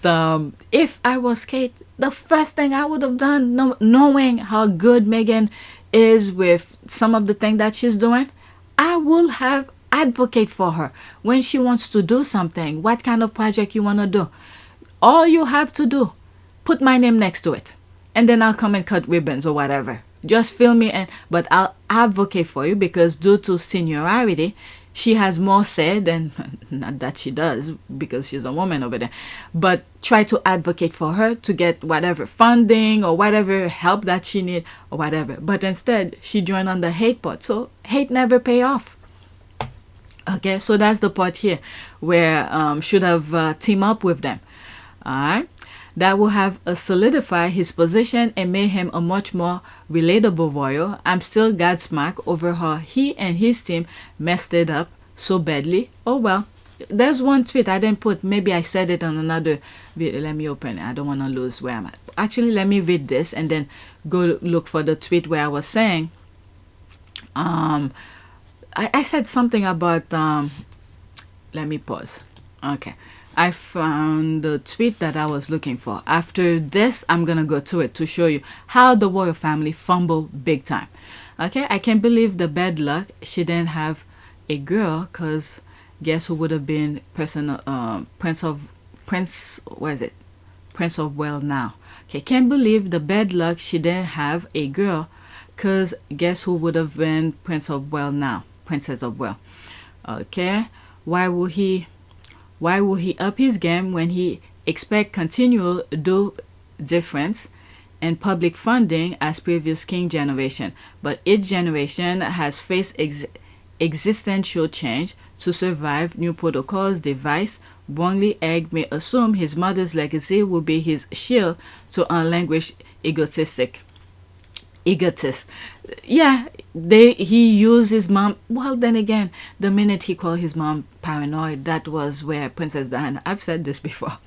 if I was Kate, the first thing I would have done, knowing how good Meghan is with some of the things that she's doing, I will have advocate for her when she wants to do something. What kind of project you want to do? All you have to do, put my name next to it, and then I'll come and cut ribbons or whatever. Just fill me in, but I'll advocate for you because due to seniority, she has more say than, not that she does because she's a woman over there, but try to advocate for her to get whatever funding or whatever help that she need or whatever. But instead, she joined on the hate part. So hate never pay off. Okay, so that's the part here where should have teamed up with them. All right. That will have solidify his position and made him a much more relatable royal. I'm still Godsmack over how he and his team messed it up so badly. Oh well, there's one tweet I didn't put. Maybe I said it on another video. Let me open it. I don't want to lose where I'm at. Actually, let me read this and then go look for the tweet where I was saying. I said something about. Let me pause. Okay. I found the tweet that I was looking for. After this, I'm going to go to it to show you how the royal family fumbled big time. Okay, I can't believe the bad luck. She didn't have a girl because guess who would have been Prince of Wales now. Okay, can't believe the bad luck she didn't have a girl because guess who would have been Princess of Wales. Okay, why would he up his game when he expect continual do difference and public funding as previous king generation? But each generation has faced existential change to survive new protocols, device, wrongly Egg may assume his mother's legacy will be his shield to unlanguished egotist. Yeah, he used his mom. Well, then again, the minute he called his mom paranoid, that was where Princess Diana, I've said this before,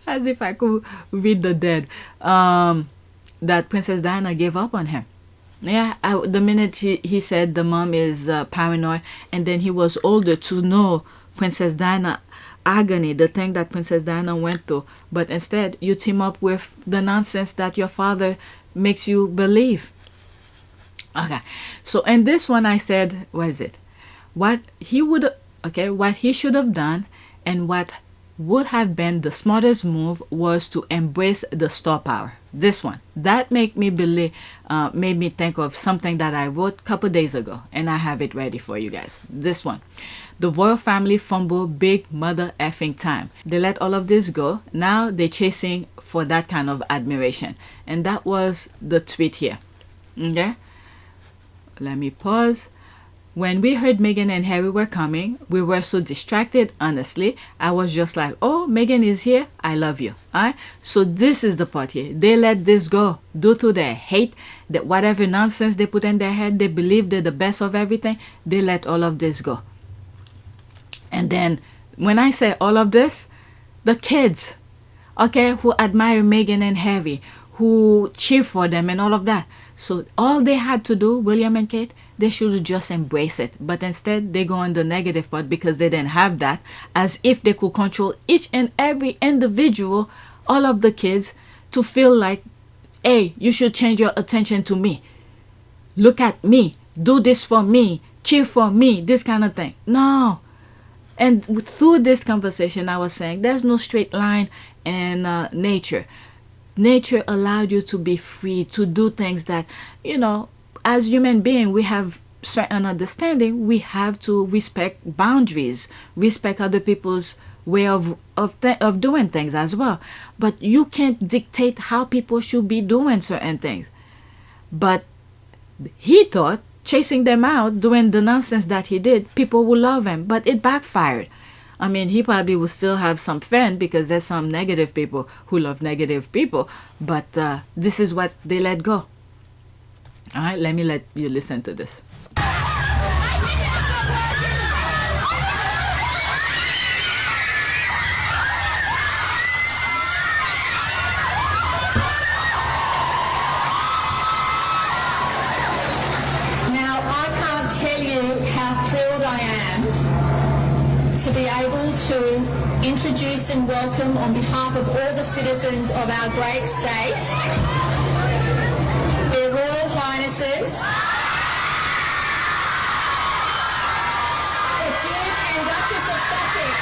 as if I could read the dead, that Princess Diana gave up on him. Yeah, the minute he said the mom is paranoid, and then he was older to know Princess Diana agony, the thing that Princess Diana went through, but instead you team up with the nonsense that your father makes you believe. Okay, so in this one I said, what is it? What he should have done, and what would have been the smartest move was to embrace the star power. This one that made me think of something that I wrote a couple days ago, and I have it ready for you guys. This one, the royal family fumble big mother effing time. They let all of this go. Now they're chasing for that kind of admiration, and that was the tweet here. Okay, let me pause. When we heard Meghan and Harry were coming, we were so distracted, honestly. I was just like, oh, Meghan is here. I love you. Alright? So this is the part here. They let this go due to their hate, that whatever nonsense they put in their head, they believe they're the best of everything. They let all of this go. And then when I say all of this, the kids, okay, who admire Meghan and Harry, who cheer for them and all of that. So all they had to do, William and Kate, they should just embrace it. But instead, they go on the negative part because they didn't have that, as if they could control each and every individual, all of the kids, to feel like, hey, you should change your attention to me. Look at me. Do this for me. Cheer for me. This kind of thing. No. And through this conversation, I was saying there's no straight line in nature. Nature allowed you to be free to do things that, as human beings, we have certain understanding. We have to respect boundaries, respect other people's way of doing things as well. But you can't dictate how people should be doing certain things. But he thought chasing them out, doing the nonsense that he did, people will love him. But it backfired. I mean, he probably will still have some fans because there's some negative people who love negative people. But this is what they let go. All right, let me let you listen to this. Now, I can't tell you how thrilled I am to be able to introduce and welcome on behalf of all the citizens of our great state, their Royal Highnesses, the Duke and Duchess of Sussex.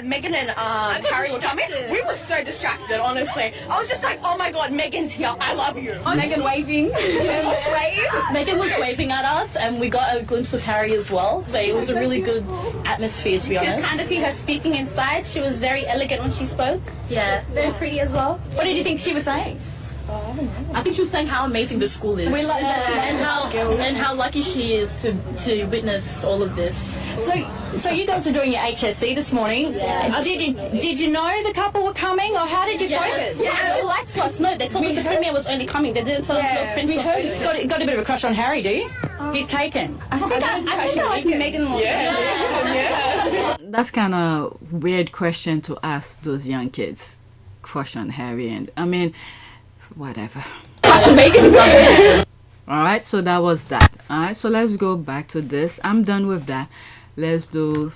Meghan and Harry were coming, we were so distracted, honestly. I was just like, oh my god, Meghan's here, I love you. Meghan waving. Meghan was waving at us, and we got a glimpse of Harry as well, so it was a really good atmosphere, to be honest. You could kind of hear her speaking inside. She was very elegant when she spoke. Yeah, very pretty as well. What did you think she was saying? I don't know. I think she was saying how amazing the school is, We love and how lucky she is to witness all of this. So you guys were doing your HSC this morning. Yeah. Did you know the couple were coming, or how did you focus? They actually lied to us. No, they told us the premier was only coming. They didn't tell us the prince was coming. Got a bit of a crush on Harry, do you? He's taken. I think I like Meghan more. Yeah. That's kind of weird question to ask those young kids. Crush on Harry and I mean, whatever. Crush on Meghan. All right, so that was that. All right, so let's go back to this. I'm done with that. Let's go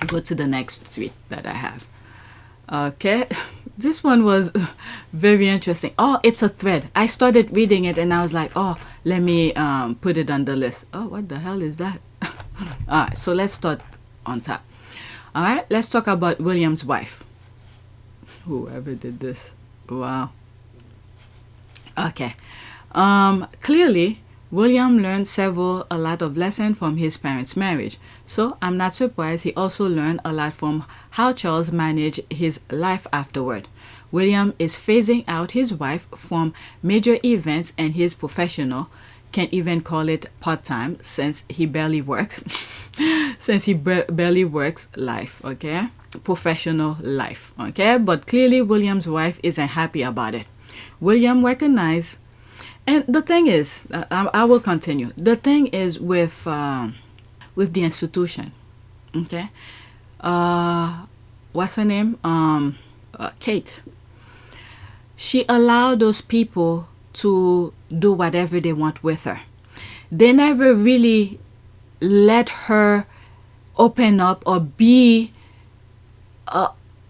to the next tweet that I have. Okay, this one was very interesting. Oh, it's a thread. I started reading it and I was like, oh, let me put it on the list. Oh, what the hell is that? All right, so let's start on top. All right, let's talk about William's wife. Whoever did this. Wow. Okay. Clearly, William learned a lot of lessons from his parents' marriage. So I'm not surprised he also learned a lot from how Charles managed his life afterward. William is phasing out his wife from major events and his professional, can't even call it part-time since he barely works, barely works life, okay? Professional life, okay? But clearly William's wife isn't happy about it. William recognized. And the thing is, I will continue. The thing is with the institution, okay? What's her name? Kate. She allowed those people to do whatever they want with her. They never really let her open up or be,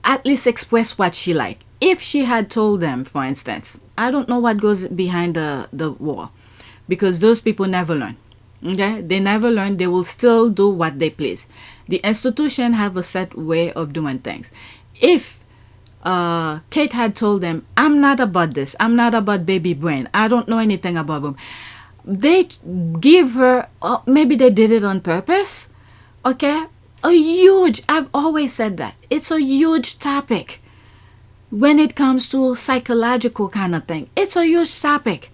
at least express what she liked. If she had told them, for instance, I don't know what goes behind the wall, because those people never learn. Okay, they never learn. They will still do what they please. The institution have a set way of doing things. If Kate had told them, I'm not about this, I'm not about baby brain, I don't know anything about them, they give her, maybe they did it on purpose, okay? I've always said that it's a huge topic. When it comes to psychological kind of thing, it's a huge topic.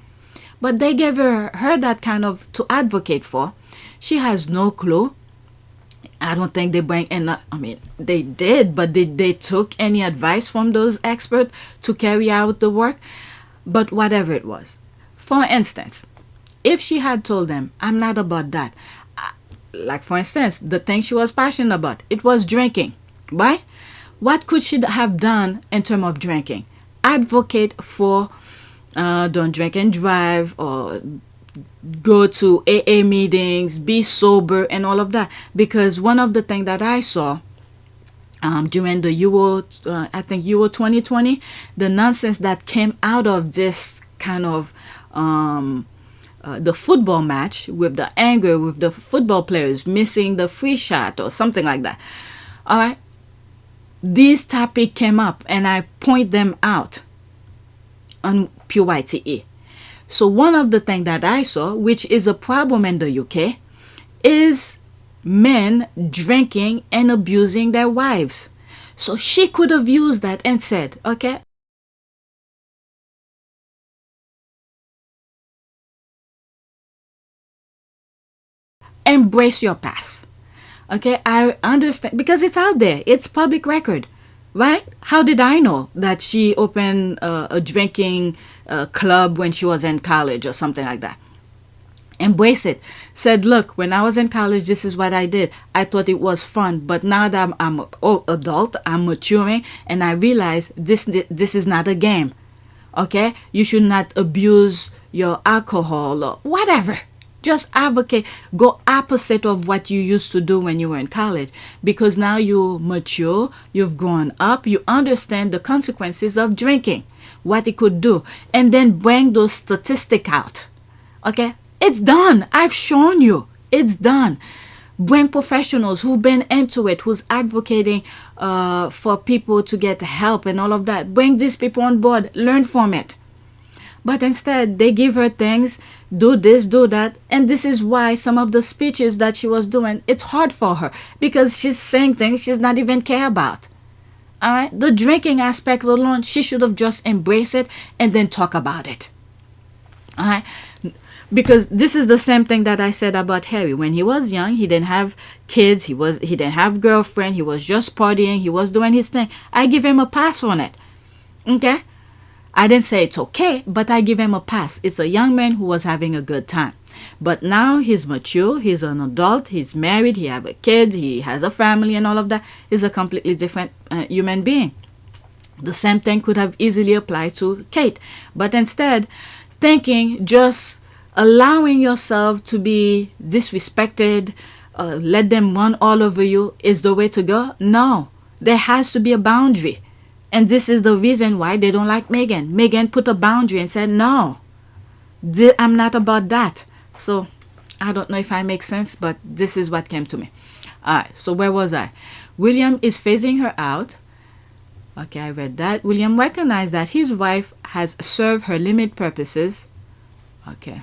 But they gave her that kind of to advocate for. She has no clue. I don't think they bring in, I mean, they did, but they took any advice from those experts to carry out the work? But whatever it was. For instance, if she had told them, I'm not about that. Like, for instance, the thing she was passionate about, it was drinking, right? What could she have done in terms of drinking? Advocate for don't drink and drive, or go to AA meetings, be sober, and all of that. Because one of the things that I saw during the Euro 2020, the nonsense that came out of this kind of the football match, with the anger with the football players missing the free shot or something like that. All right. This topic came up and I point them out on PYTE. So one of the things that I saw, which is a problem in the UK, is men drinking and abusing their wives. So she could have used that and said, okay, embrace your past. Okay, I understand, because it's out there. It's public record, right? How did I know that she opened a drinking club when she was in college or something like that? Embrace it. Said, look, when I was in college, this is what I did. I thought it was fun. But now that I'm an old adult, I'm maturing, and I realize this is not a game. Okay? You should not abuse your alcohol or whatever. Just advocate, go opposite of what you used to do when you were in college, because now you're mature, you've grown up, you understand the consequences of drinking, what it could do, and then bring those statistics out. Okay? It's done. I've shown you. It's done. Bring professionals who've been into it, who's advocating for people to get help and all of that. Bring these people on board. Learn from it. But instead, they give her things, do this, do that. And this is why some of the speeches that she was doing, it's hard for her. Because she's saying things she's not even care about. All right? The drinking aspect alone, she should have just embraced it and then talk about it. All right? Because this is the same thing that I said about Harry. When he was young, he didn't have kids. He didn't have girlfriend. He was just partying. He was doing his thing. I give him a pass on it. Okay? I didn't say it's okay, but I give him a pass. It's a young man who was having a good time. But now he's mature, he's an adult, he's married, he have a kid, he has a family and all of that. He's a completely different human being. The same thing could have easily applied to Kate. But instead, thinking just allowing yourself to be disrespected, let them run all over you is the way to go. No, there has to be a boundary. And this is the reason why they don't like Meghan. Meghan put a boundary and said, no, I'm not about that. So I don't know if I make sense, but this is what came to me. All right, so where was I? William is phasing her out. Okay, I read that. William recognized that his wife has served her limit purposes. Okay.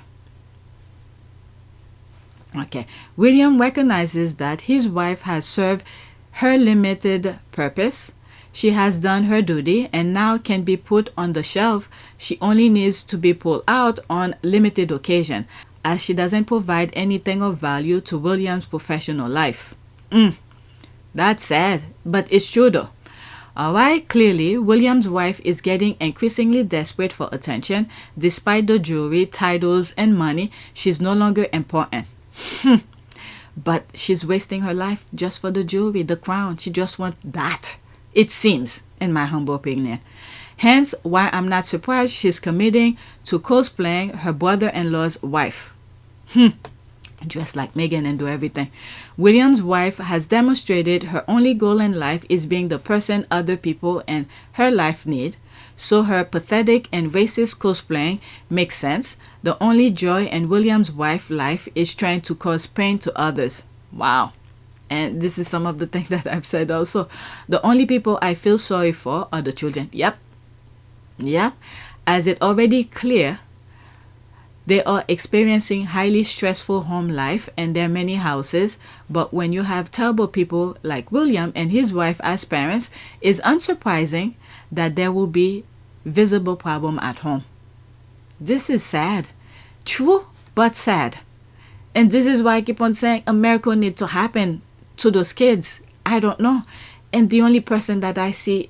William recognizes that his wife has served her limited purpose. She has done her duty and now can be put on the shelf. She only needs to be pulled out on limited occasion, as she doesn't provide anything of value to William's professional life. That's sad, but it's true though. Alright, clearly, William's wife is getting increasingly desperate for attention. Despite the jewelry, titles, and money, she's no longer important. But she's wasting her life just for the jewelry, the crown. She just wants that, it seems, in my humble opinion. Hence, why I'm not surprised she's committing to cosplaying her brother-in-law's wife. Dress like Meghan and do everything. William's wife has demonstrated her only goal in life is being the person other people in her life need. So her pathetic and racist cosplaying makes sense. The only joy in William's wife's life is trying to cause pain to others. Wow. And this is some of the things that I've said also. The only people I feel sorry for are the children. Yep. As it already clear, they are experiencing highly stressful home life and there are many houses. But when you have terrible people like William and his wife as parents, it's unsurprising that there will be visible problem at home. This is sad. True, but sad. And this is why I keep on saying a miracle needs to happen to those kids. I don't know. And the only person that I see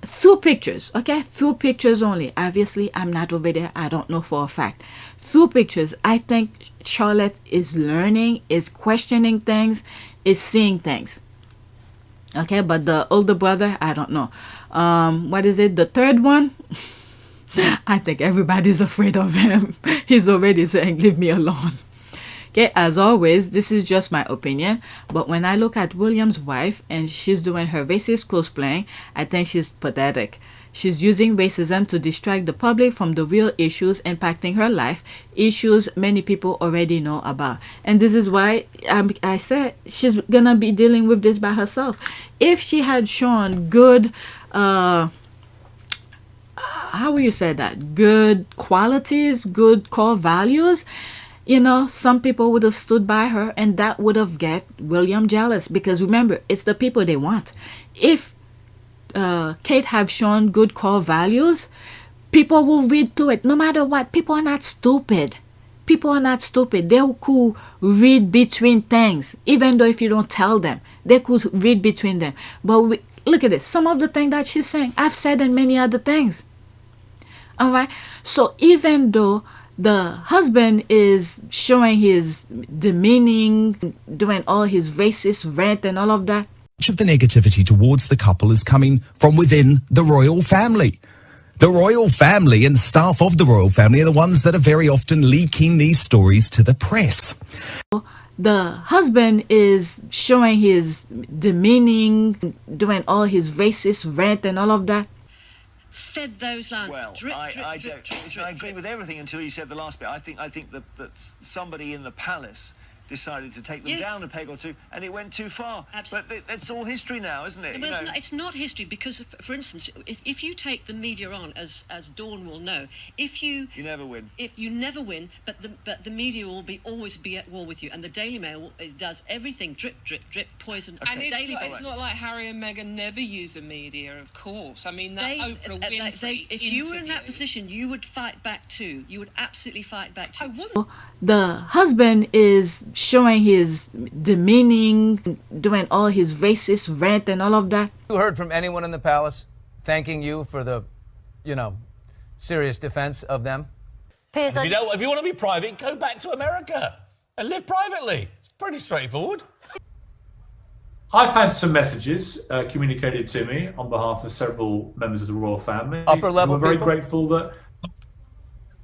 through pictures, okay, through pictures only. Obviously, I'm not over there. I don't know for a fact. Through pictures, I think Charlotte is learning, is questioning things, is seeing things. Okay, but the older brother, I don't know. What is it? The third one? I think everybody's afraid of him. He's already saying, leave me alone. Okay, as always, this is just my opinion, but when I look at William's wife and she's doing her racist cosplaying, I think she's pathetic. She's using racism to distract the public from the real issues impacting her life, issues many people already know about. And this is why I said she's gonna be dealing with this by herself. If she had shown good, how will you say that? Good qualities, good core values, you know, some people would have stood by her and that would have get William jealous, because remember, it's the people they want. If Kate have shown good core values, people will read through it no matter what. People are not stupid. People are not stupid. They could read between things, even though if you don't tell them, they could read between them. But look at this. Some of the things that she's saying, I've said in many other things. All right. So even though the husband is showing his demeaning, doing all his racist rant and all of that, much of the negativity towards the couple is coming from within the royal family. The royal family and staff of the royal family are the ones that are very often leaking these stories to the press. the husband is showing his demeaning, doing all his racist rant and all of that. Fed those lines. Well, drip, I drip, agree with everything until you said the last bit. I think that somebody in the palace decided to take them down a peg or two, and it went too far. Absolutely. But that's all history now, isn't it? Well, it's not history, because, for instance, if you take the media on, as Dawn will know, you never win. If you never win, but the media will always be at war with you, and the Daily Mail does everything drip, drip, drip, poison. Okay. And it's not like Harry and Meghan never use the media, of course. I mean, that Oprah Winfrey if you were in that position, you would fight back too. You would absolutely fight back too. I wouldn't. The husband is showing his demeaning, doing all his racist rant and all of that. You heard from anyone in the palace thanking you for the, serious defense of them? If you want to be private, go back to America and live privately. It's pretty straightforward. I've had some messages communicated to me on behalf of several members of the royal family. Upper level We're very people? grateful that.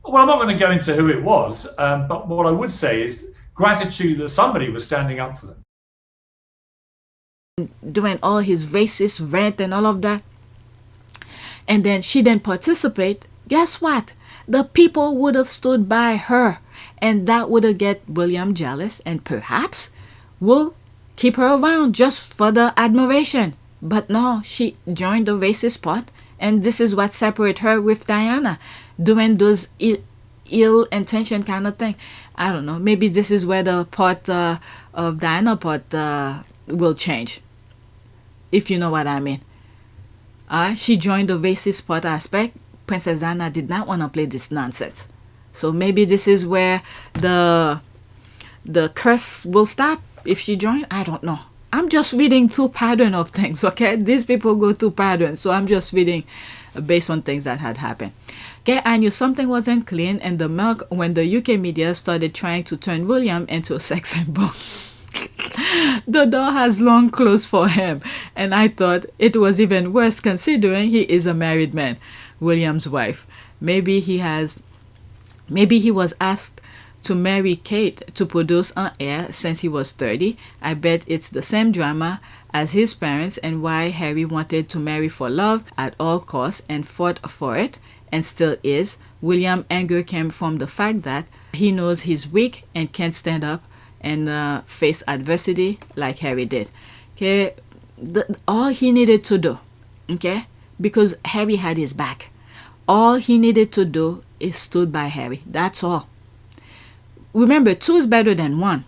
Well, I'm not going to go into who it was, but what I would say is gratitude that somebody was standing up for them. Doing all his racist rant and all of that, and then she didn't participate, guess what? The people would have stood by her, and that would have get William jealous, and perhaps will keep her around just for the admiration. But no, she joined the racist part, and this is what separated her with Diana, doing those ill-intentioned kind of thing. I don't know, maybe this is where the part of Diana part will change, if you know what I mean. She joined the racist part aspect. Princess Diana did not want to play this nonsense. So maybe this is where the curse will stop if she joined. I don't know. I'm just reading through pattern of things, okay? These people go through patterns, so I'm just reading based on things that had happened. Okay, I knew something wasn't clean in the milk when the UK media started trying to turn William into a sex symbol. The door has long closed for him, and I thought it was even worse considering he is a married man. William's wife. Maybe he was asked to marry Kate to produce an heir since he was 30. I bet it's the same drama as his parents and why Harry wanted to marry for love at all costs and fought for it and still is. William's anger came from the fact that he knows he's weak and can't stand up and face adversity like Harry did. Okay, all he needed to do, okay, because Harry had his back, all he needed to do is stood by Harry. That's all. Remember, 2 is better than 1.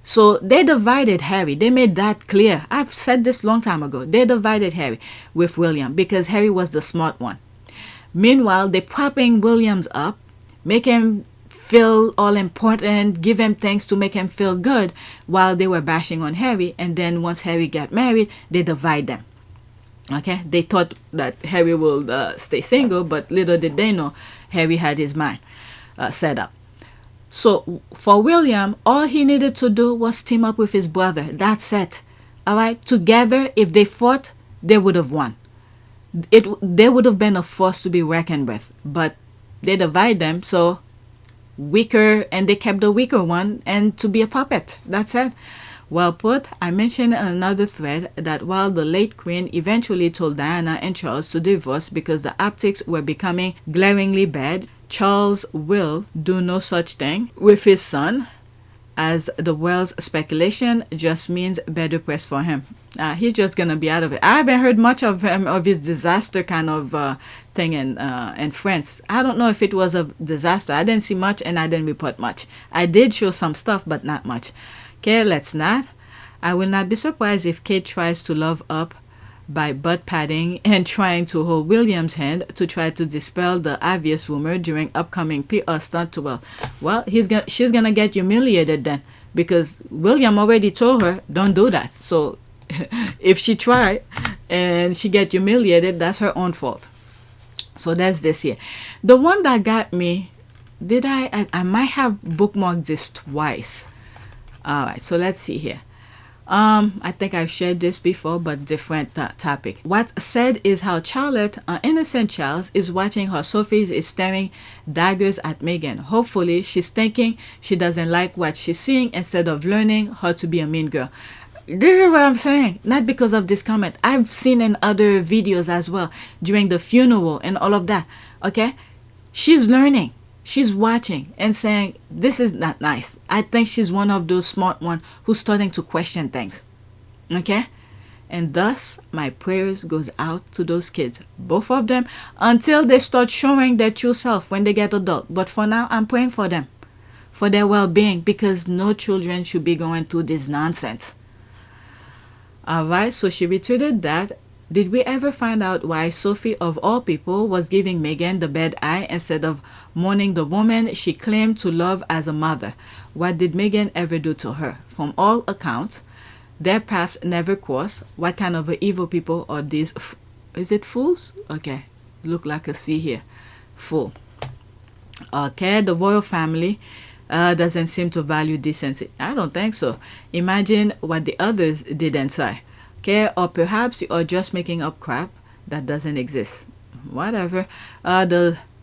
So they divided Harry. They made that clear. I've said this long time ago. They divided Harry with William because Harry was the smart one. Meanwhile, they propping Williams up, make him feel all important, give him things to make him feel good while they were bashing on Harry. And then once Harry got married, they divide them. Okay, they thought that Harry will stay single, but little did they know Harry had his mind set up. So for William, all he needed to do was team up with his brother. That's it. All right, together, if they fought, they would have won. They would have been a force to be reckoned with, but they divide them, so weaker, and they kept the weaker one and to be a puppet. That's it. Well put. I mentioned in another thread that while the late Queen eventually told Diana and Charles to divorce because the optics were becoming glaringly bad, Charles will do no such thing with his son, as the world's speculation just means better press for him. He's just gonna be out of it. I haven't heard much of him, of his disaster kind of thing in France. I don't know if it was a disaster. I didn't see much and I didn't report much. I did show some stuff, but not much. Okay, let's not. I will not be surprised if Kate tries to love up by butt padding and trying to hold William's hand to try to dispel the obvious rumor during upcoming PR stunt tour. Well, she's gonna get humiliated then, because William already told her don't do that. So if she tried and she get humiliated, that's her own fault. So that's this here. The one that got me, I might have bookmarked this twice. All right, so let's see here. I think I've shared this before, but different topic. What's said is how Charlette, an innocent child, is watching how Sophie is staring daggers at Meghan. Hopefully, she's thinking she doesn't like what she's seeing instead of learning how to be a mean girl. This is what I'm saying. Not because of this comment. I've seen in other videos as well during the funeral and all of that. Okay? She's learning. She's watching and saying, this is not nice. I think she's one of those smart ones who's starting to question things. Okay? And thus, my prayers goes out to those kids. Both of them, until they start showing their true self when they get adult. But for now, I'm praying for them. For their well-being. Because no children should be going through this nonsense. Alright, so she retweeted that. Did we ever find out why Sophie, of all people, was giving Meghan the bad eye instead of mourning the woman she claimed to love as a mother? What did Meghan ever do to her? From all accounts, their paths never cross. What kind of evil people are these? Is it fools? Okay, look like a C here. Fool. Okay, the royal family doesn't seem to value decency. I don't think so. Imagine what the others didn't say. Okay, or perhaps you are just making up crap that doesn't exist. Whatever.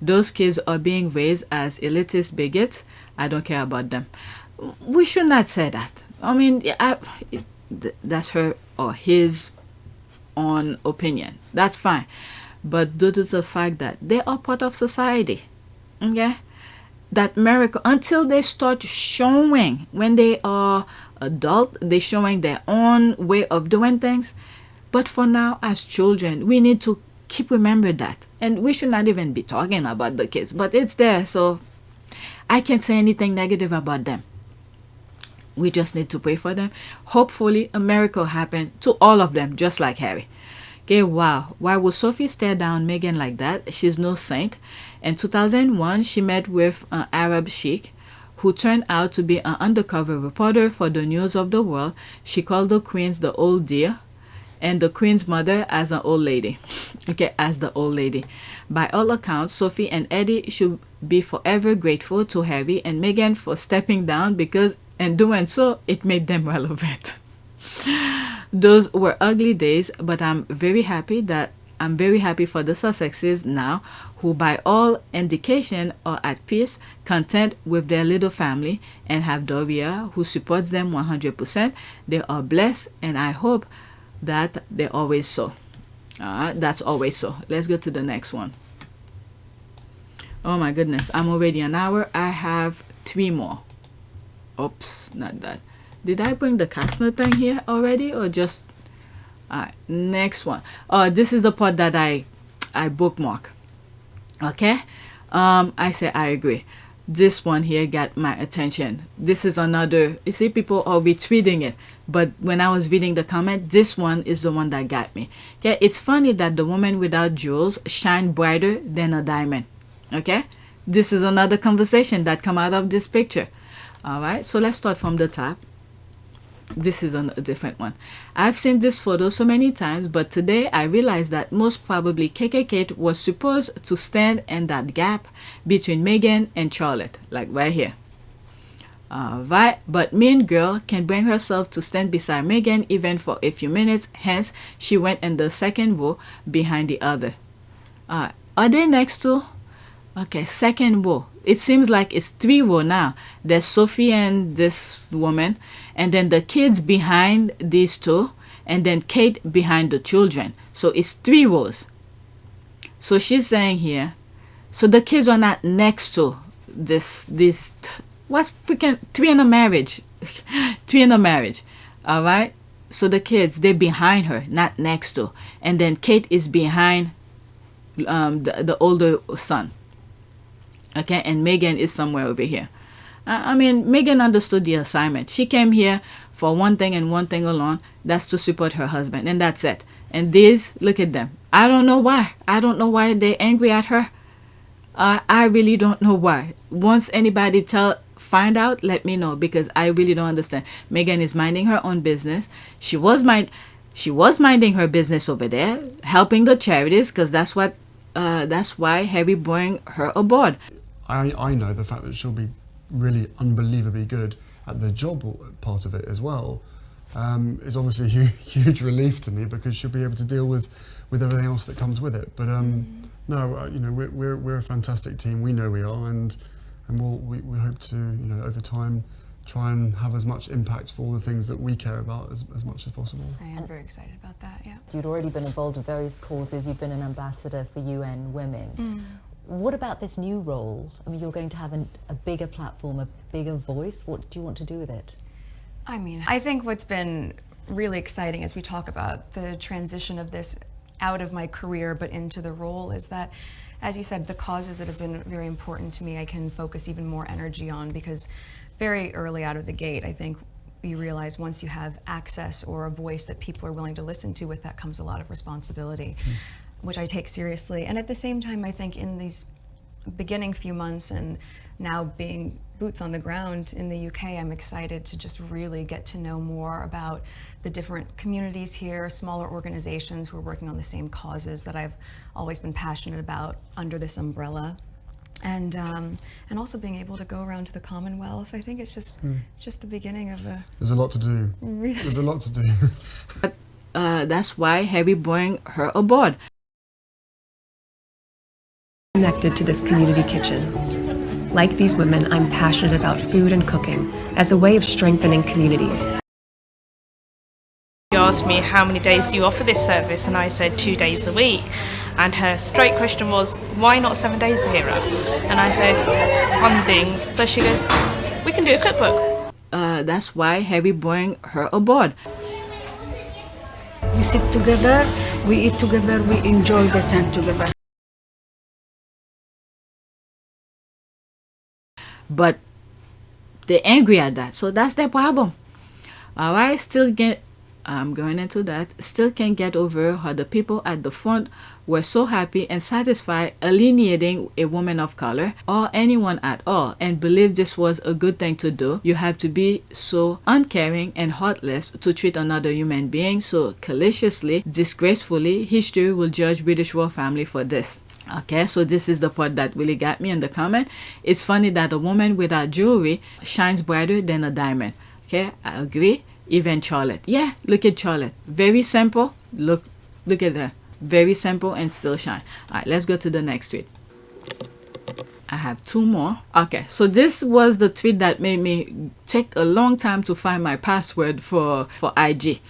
Those kids are being raised as elitist bigots. I don't care about them. We should not say that. I mean, that's her or his own opinion. That's fine. But due to the fact that they are part of society, okay? That miracle, until they start showing, when they are adult, they're showing their own way of doing things. But for now, as children, we need to keep remember that. And we should not even be talking about the kids, but it's there, so I can't say anything negative about them. We just need to pray for them. Hopefully, a miracle happen to all of them, just like Harry. Okay, wow. Why would Sophie stare down Meghan like that? She's no saint. In 2001, she met with an Arab sheikh who turned out to be an undercover reporter for the News of the World. She called the queens the old dear and the queen's mother as an old lady. Okay, as the old lady. By all accounts, Sophie and Eddie should be forever grateful to Harry and Meghan for stepping down, because in doing so, it made them relevant. Those were ugly days, but I'm very happy for the Sussexes now, who by all indication are at peace, content with their little family, and have Doria who supports them 100%. They are blessed, and I hope that they're always so. That's always so. Let's go to the next one. Oh my goodness, I'm already an hour. I have 3 more. Oops, not that. Did I bring the Kastner thing here already, or just... Alright, next one. This is the part that I bookmark. Okay? I say I agree. This one here got my attention. This is another... You see, people are retweeting it. But when I was reading the comment, this one is the one that got me. Okay? It's funny that the woman without jewels shine brighter than a diamond. Okay? This is another conversation that come out of this picture. Alright, so let's start from the top. This is a different one. I've seen this photo so many times, but today I realized that most probably KKKate was supposed to stand in that gap between Meghan and Charlotte, like right here. Alright, but mean girl can bring herself to stand beside Meghan even for a few minutes, hence she went in the second row behind the other. Are they next to? Okay, second row. It seems like it's 3 rows now. There's Sophie and this woman, and then the kids behind these 2, and then Kate behind the children. So it's 3 rows. So she's saying here, so the kids are not next to this what's freaking 3 in a marriage. 3 in a marriage. Alright? So the kids, they're behind her, not next to. And then Kate is behind the older son. Okay, and Meghan is somewhere over here. I mean, Meghan understood the assignment. She came here for one thing and one thing alone. That's to support her husband, and that's it. And these, look at them. I don't know why. I don't know why they're angry at her. I really don't know why. Once anybody find out, let me know, because I really don't understand. Meghan is minding her own business. She was minding her business over there, helping the charities, because that's why Harry brought her aboard. I know the fact that she'll be really unbelievably good at the job part of it as well is obviously a huge relief to me, because she'll be able to deal with everything else that comes with it. But no, you know, we're a fantastic team. We know we are, and we hope to, you know, over time try and have as much impact for all the things that we care about as much as possible. I am very excited about that, yeah. You'd already been involved with various causes. You've been an ambassador for UN Women. What about this new role? I mean, you're going to have a bigger platform, a bigger voice. What do you want to do with it? I mean, I think what's been really exciting as we talk about the transition of this out of my career but into the role is that, as you said, the causes that have been very important to me, I can focus even more energy on, because very early out of the gate, I think you realize once you have access or a voice that people are willing to listen to, with that comes a lot of responsibility, which I take seriously. And at the same time, I think in these beginning few months and now being boots on the ground in the UK, I'm excited to just really get to know more about the different communities here, smaller organizations who are working on the same causes that I've always been passionate about under this umbrella. and also being able to go around to the Commonwealth. I think it's just the beginning of a. There's a lot to do. Really? There's a lot to do. But that's why Harry bring her aboard. Connected to this community kitchen. Like these women, I'm passionate about food and cooking as a way of strengthening communities. She asked me, how many days do you offer this service? And I said 2 days a week. And her straight question was, why not 7 days, Zahira? And I said, funding. So she goes, we can do a cookbook. That's why Harry bring her aboard. We sit together, we eat together, we enjoy the time together. But they're angry at that, so that's their problem. Alright, I'm going into that. Still can't get over how the people at the front were so happy and satisfied alienating a woman of color or anyone at all and believe this was a good thing to do. You have to be so uncaring and heartless to treat another human being so callously, disgracefully. History will judge British royal family for this. Okay, so this is the part that really got me in the comment. It's funny that a woman without jewelry shines brighter than a diamond. Okay, I agree. Even Charlette. Yeah, look at Charlette. Very simple. Look at her. Very simple and still shine. Alright, let's go to the next tweet. I have 2 more. Okay, so this was the tweet that made me take a long time to find my password for IG.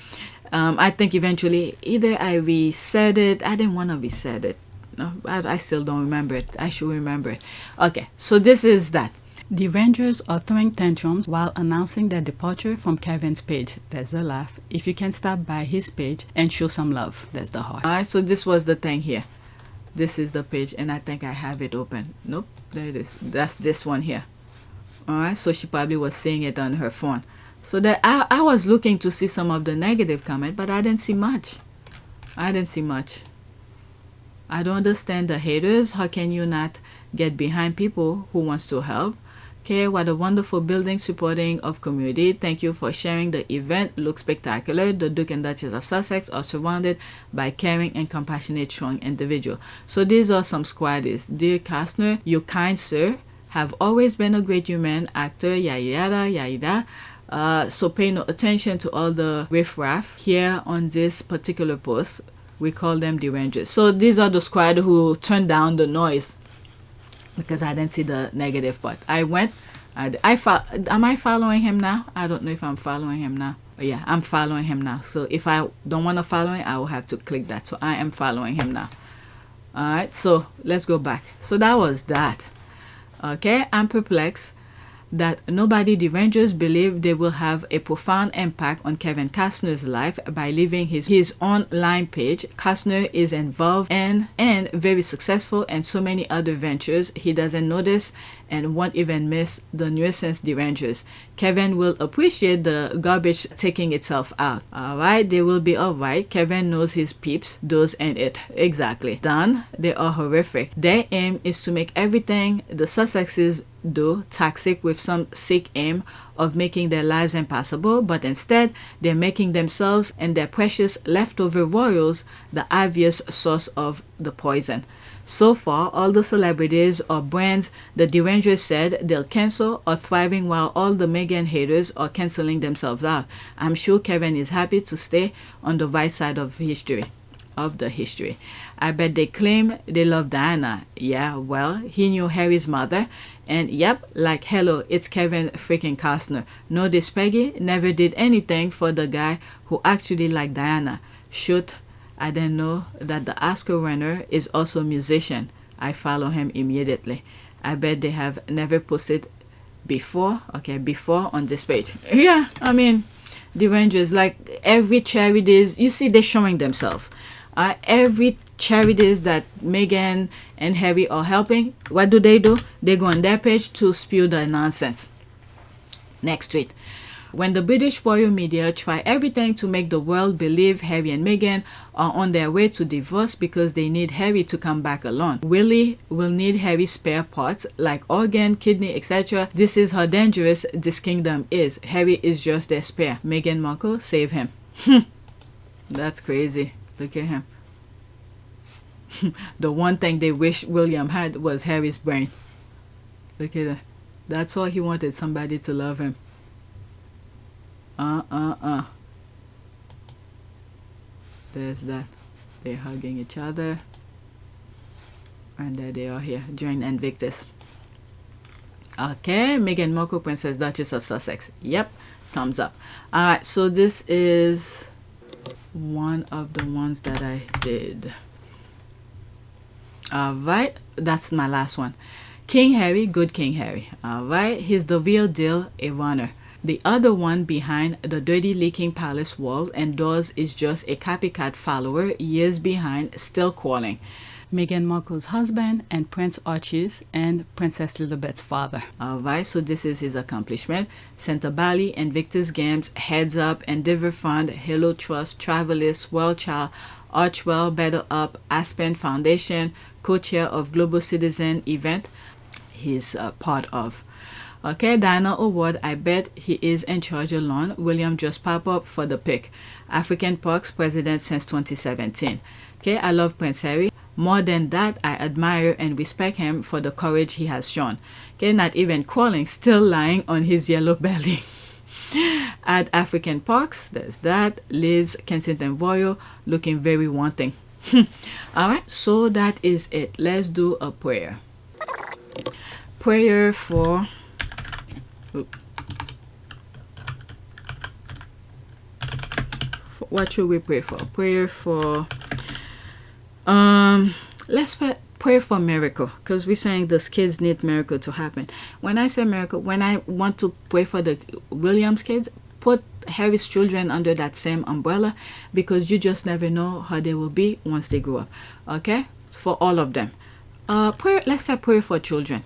I think eventually either I reset it. I didn't want to reset it. No, I still don't remember it. I should remember it. Okay, so this is that. The Derangers are throwing tantrums while announcing their departure from Kevin's page. There's a laugh. If you can stop by his page and show some love, there's the heart. Alright, so this was the thing here. This is the page and I think I have it open. Nope, there it is. That's this one here. Alright, so she probably was seeing it on her phone. So that I was looking to see some of the negative comment, but I didn't see much. I don't understand the haters. How can you not get behind people who wants to help? Okay, what a wonderful building supporting of community. Thank you for sharing the event. Looks spectacular. The Duke and Duchess of Sussex are surrounded by caring and compassionate, strong individual. So these are some squaddies. Dear Kastner, you kind sir have always been a great human actor. Yada yada. So pay no attention to all the riffraff here on this particular post. We call them Derangers. So these are the squad who turned down the noise because I didn't see the negative part. Am I following him now? I don't know if I'm following him now. Yeah, I'm following him now. So if I don't want to follow him, I will have to click that. So I am following him now. Alright, so let's go back. So that was that. Okay, I'm perplexed that nobody Derangers believe they will have a profound impact on Kevin Costner's life by leaving his online page. Costner is involved and very successful in so many other ventures. He doesn't notice and won't even miss the nuisance Derangers. Kevin will appreciate the garbage taking itself out. Alright, they will be alright. Kevin knows his peeps, those ain't it. Exactly. Done. They are horrific. Their aim is to make everything the Sussexes do toxic with some sick aim of making their lives impossible, but instead they're making themselves and their precious leftover royals the obvious source of the poison. So far, all the celebrities or brands the Derangers said they'll cancel are thriving while all the Meghan haters are canceling themselves out. I'm sure Kevin is happy to stay on the right side of history. I bet they claim they love Diana. Yeah, well, he knew Harry's mother. And yep, like hello, it's Kevin freaking Costner. No, this Peggy never did anything for the guy who actually liked Diana. Shoot, I didn't know that the Oscar winner is also a musician. I follow him immediately. I bet they have never posted before on this page. Yeah, I mean, Derangers, like every charities, you see they're showing themselves. Every charities that Meghan and Harry are helping, what do? They go on their page to spew the nonsense. Next tweet. When the British royal media try everything to make the world believe Harry and Meghan are on their way to divorce because they need Harry to come back alone. Willie will need Harry's spare parts like organ, kidney, etc. This is how dangerous this kingdom is. Harry is just their spare. Meghan Markle, save him. That's crazy. Look at him. The one thing they wish William had was Harry's brain. Look at that. That's all he wanted, somebody to love him. There's that. They're hugging each other. And there they are here, during Invictus. Okay, Meghan Markle, Princess Duchess of Sussex. Yep, thumbs up. Alright, so this is one of the ones that I did. Alright, that's my last one. King Harry, good King Harry. Alright, he's the real deal, a runner. The other one behind the dirty leaking palace wall and doors is just a copycat follower, years behind, still calling. Meghan Markle's husband and Prince Archie's and Princess Elizabeth's father. Alright, so this is his accomplishment. Center Bali, Invictus Games, Heads Up, Endeavour Fund, Hello Trust, Travelist, Well Child, Archwell, Better Up, Aspen Foundation, co-chair of Global Citizen event he's part of. Okay, Diana Award, I bet he is in charge alone. William just pop up for the pick. African Parks president since 2017. Okay, I love Prince Harry. More than that, I admire and respect him for the courage he has shown. Okay, not even crawling, still lying on his yellow belly. At African Parks, there's that. Lives Kensington Royal, looking very wanting. Alright, so that is it. Let's do a prayer. Prayer for... What should we pray for? Prayer for... let's pray for miracle, because we're saying those kids need miracle to happen. When I say miracle, when I want to pray for the Williams kids, put Harry's children under that same umbrella, because you just never know how they will be once they grow up. Okay, for all of them. Prayer. Let's say prayer for children.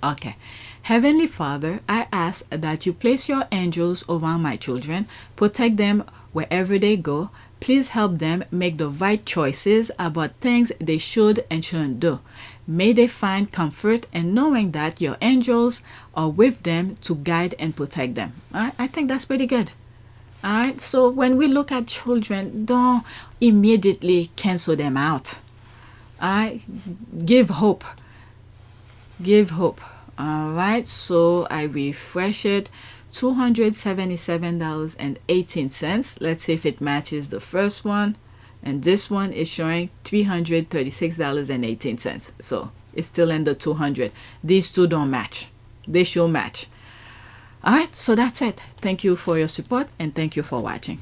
Okay. Heavenly Father, I ask that you place your angels around my children, protect them wherever they go. Please help them make the right choices about things they should and shouldn't do. May they find comfort in knowing that your angels are with them to guide and protect them. All right? I think that's pretty good. All right, so when we look at children, don't immediately cancel them out. All right, give hope. Give hope. All right, so I refresh it. $277.18. Let's see if it matches the first one. And this one is showing $336.18. So it's still in the 200. These two don't match. They should match. All right, so that's it. Thank you for your support and thank you for watching.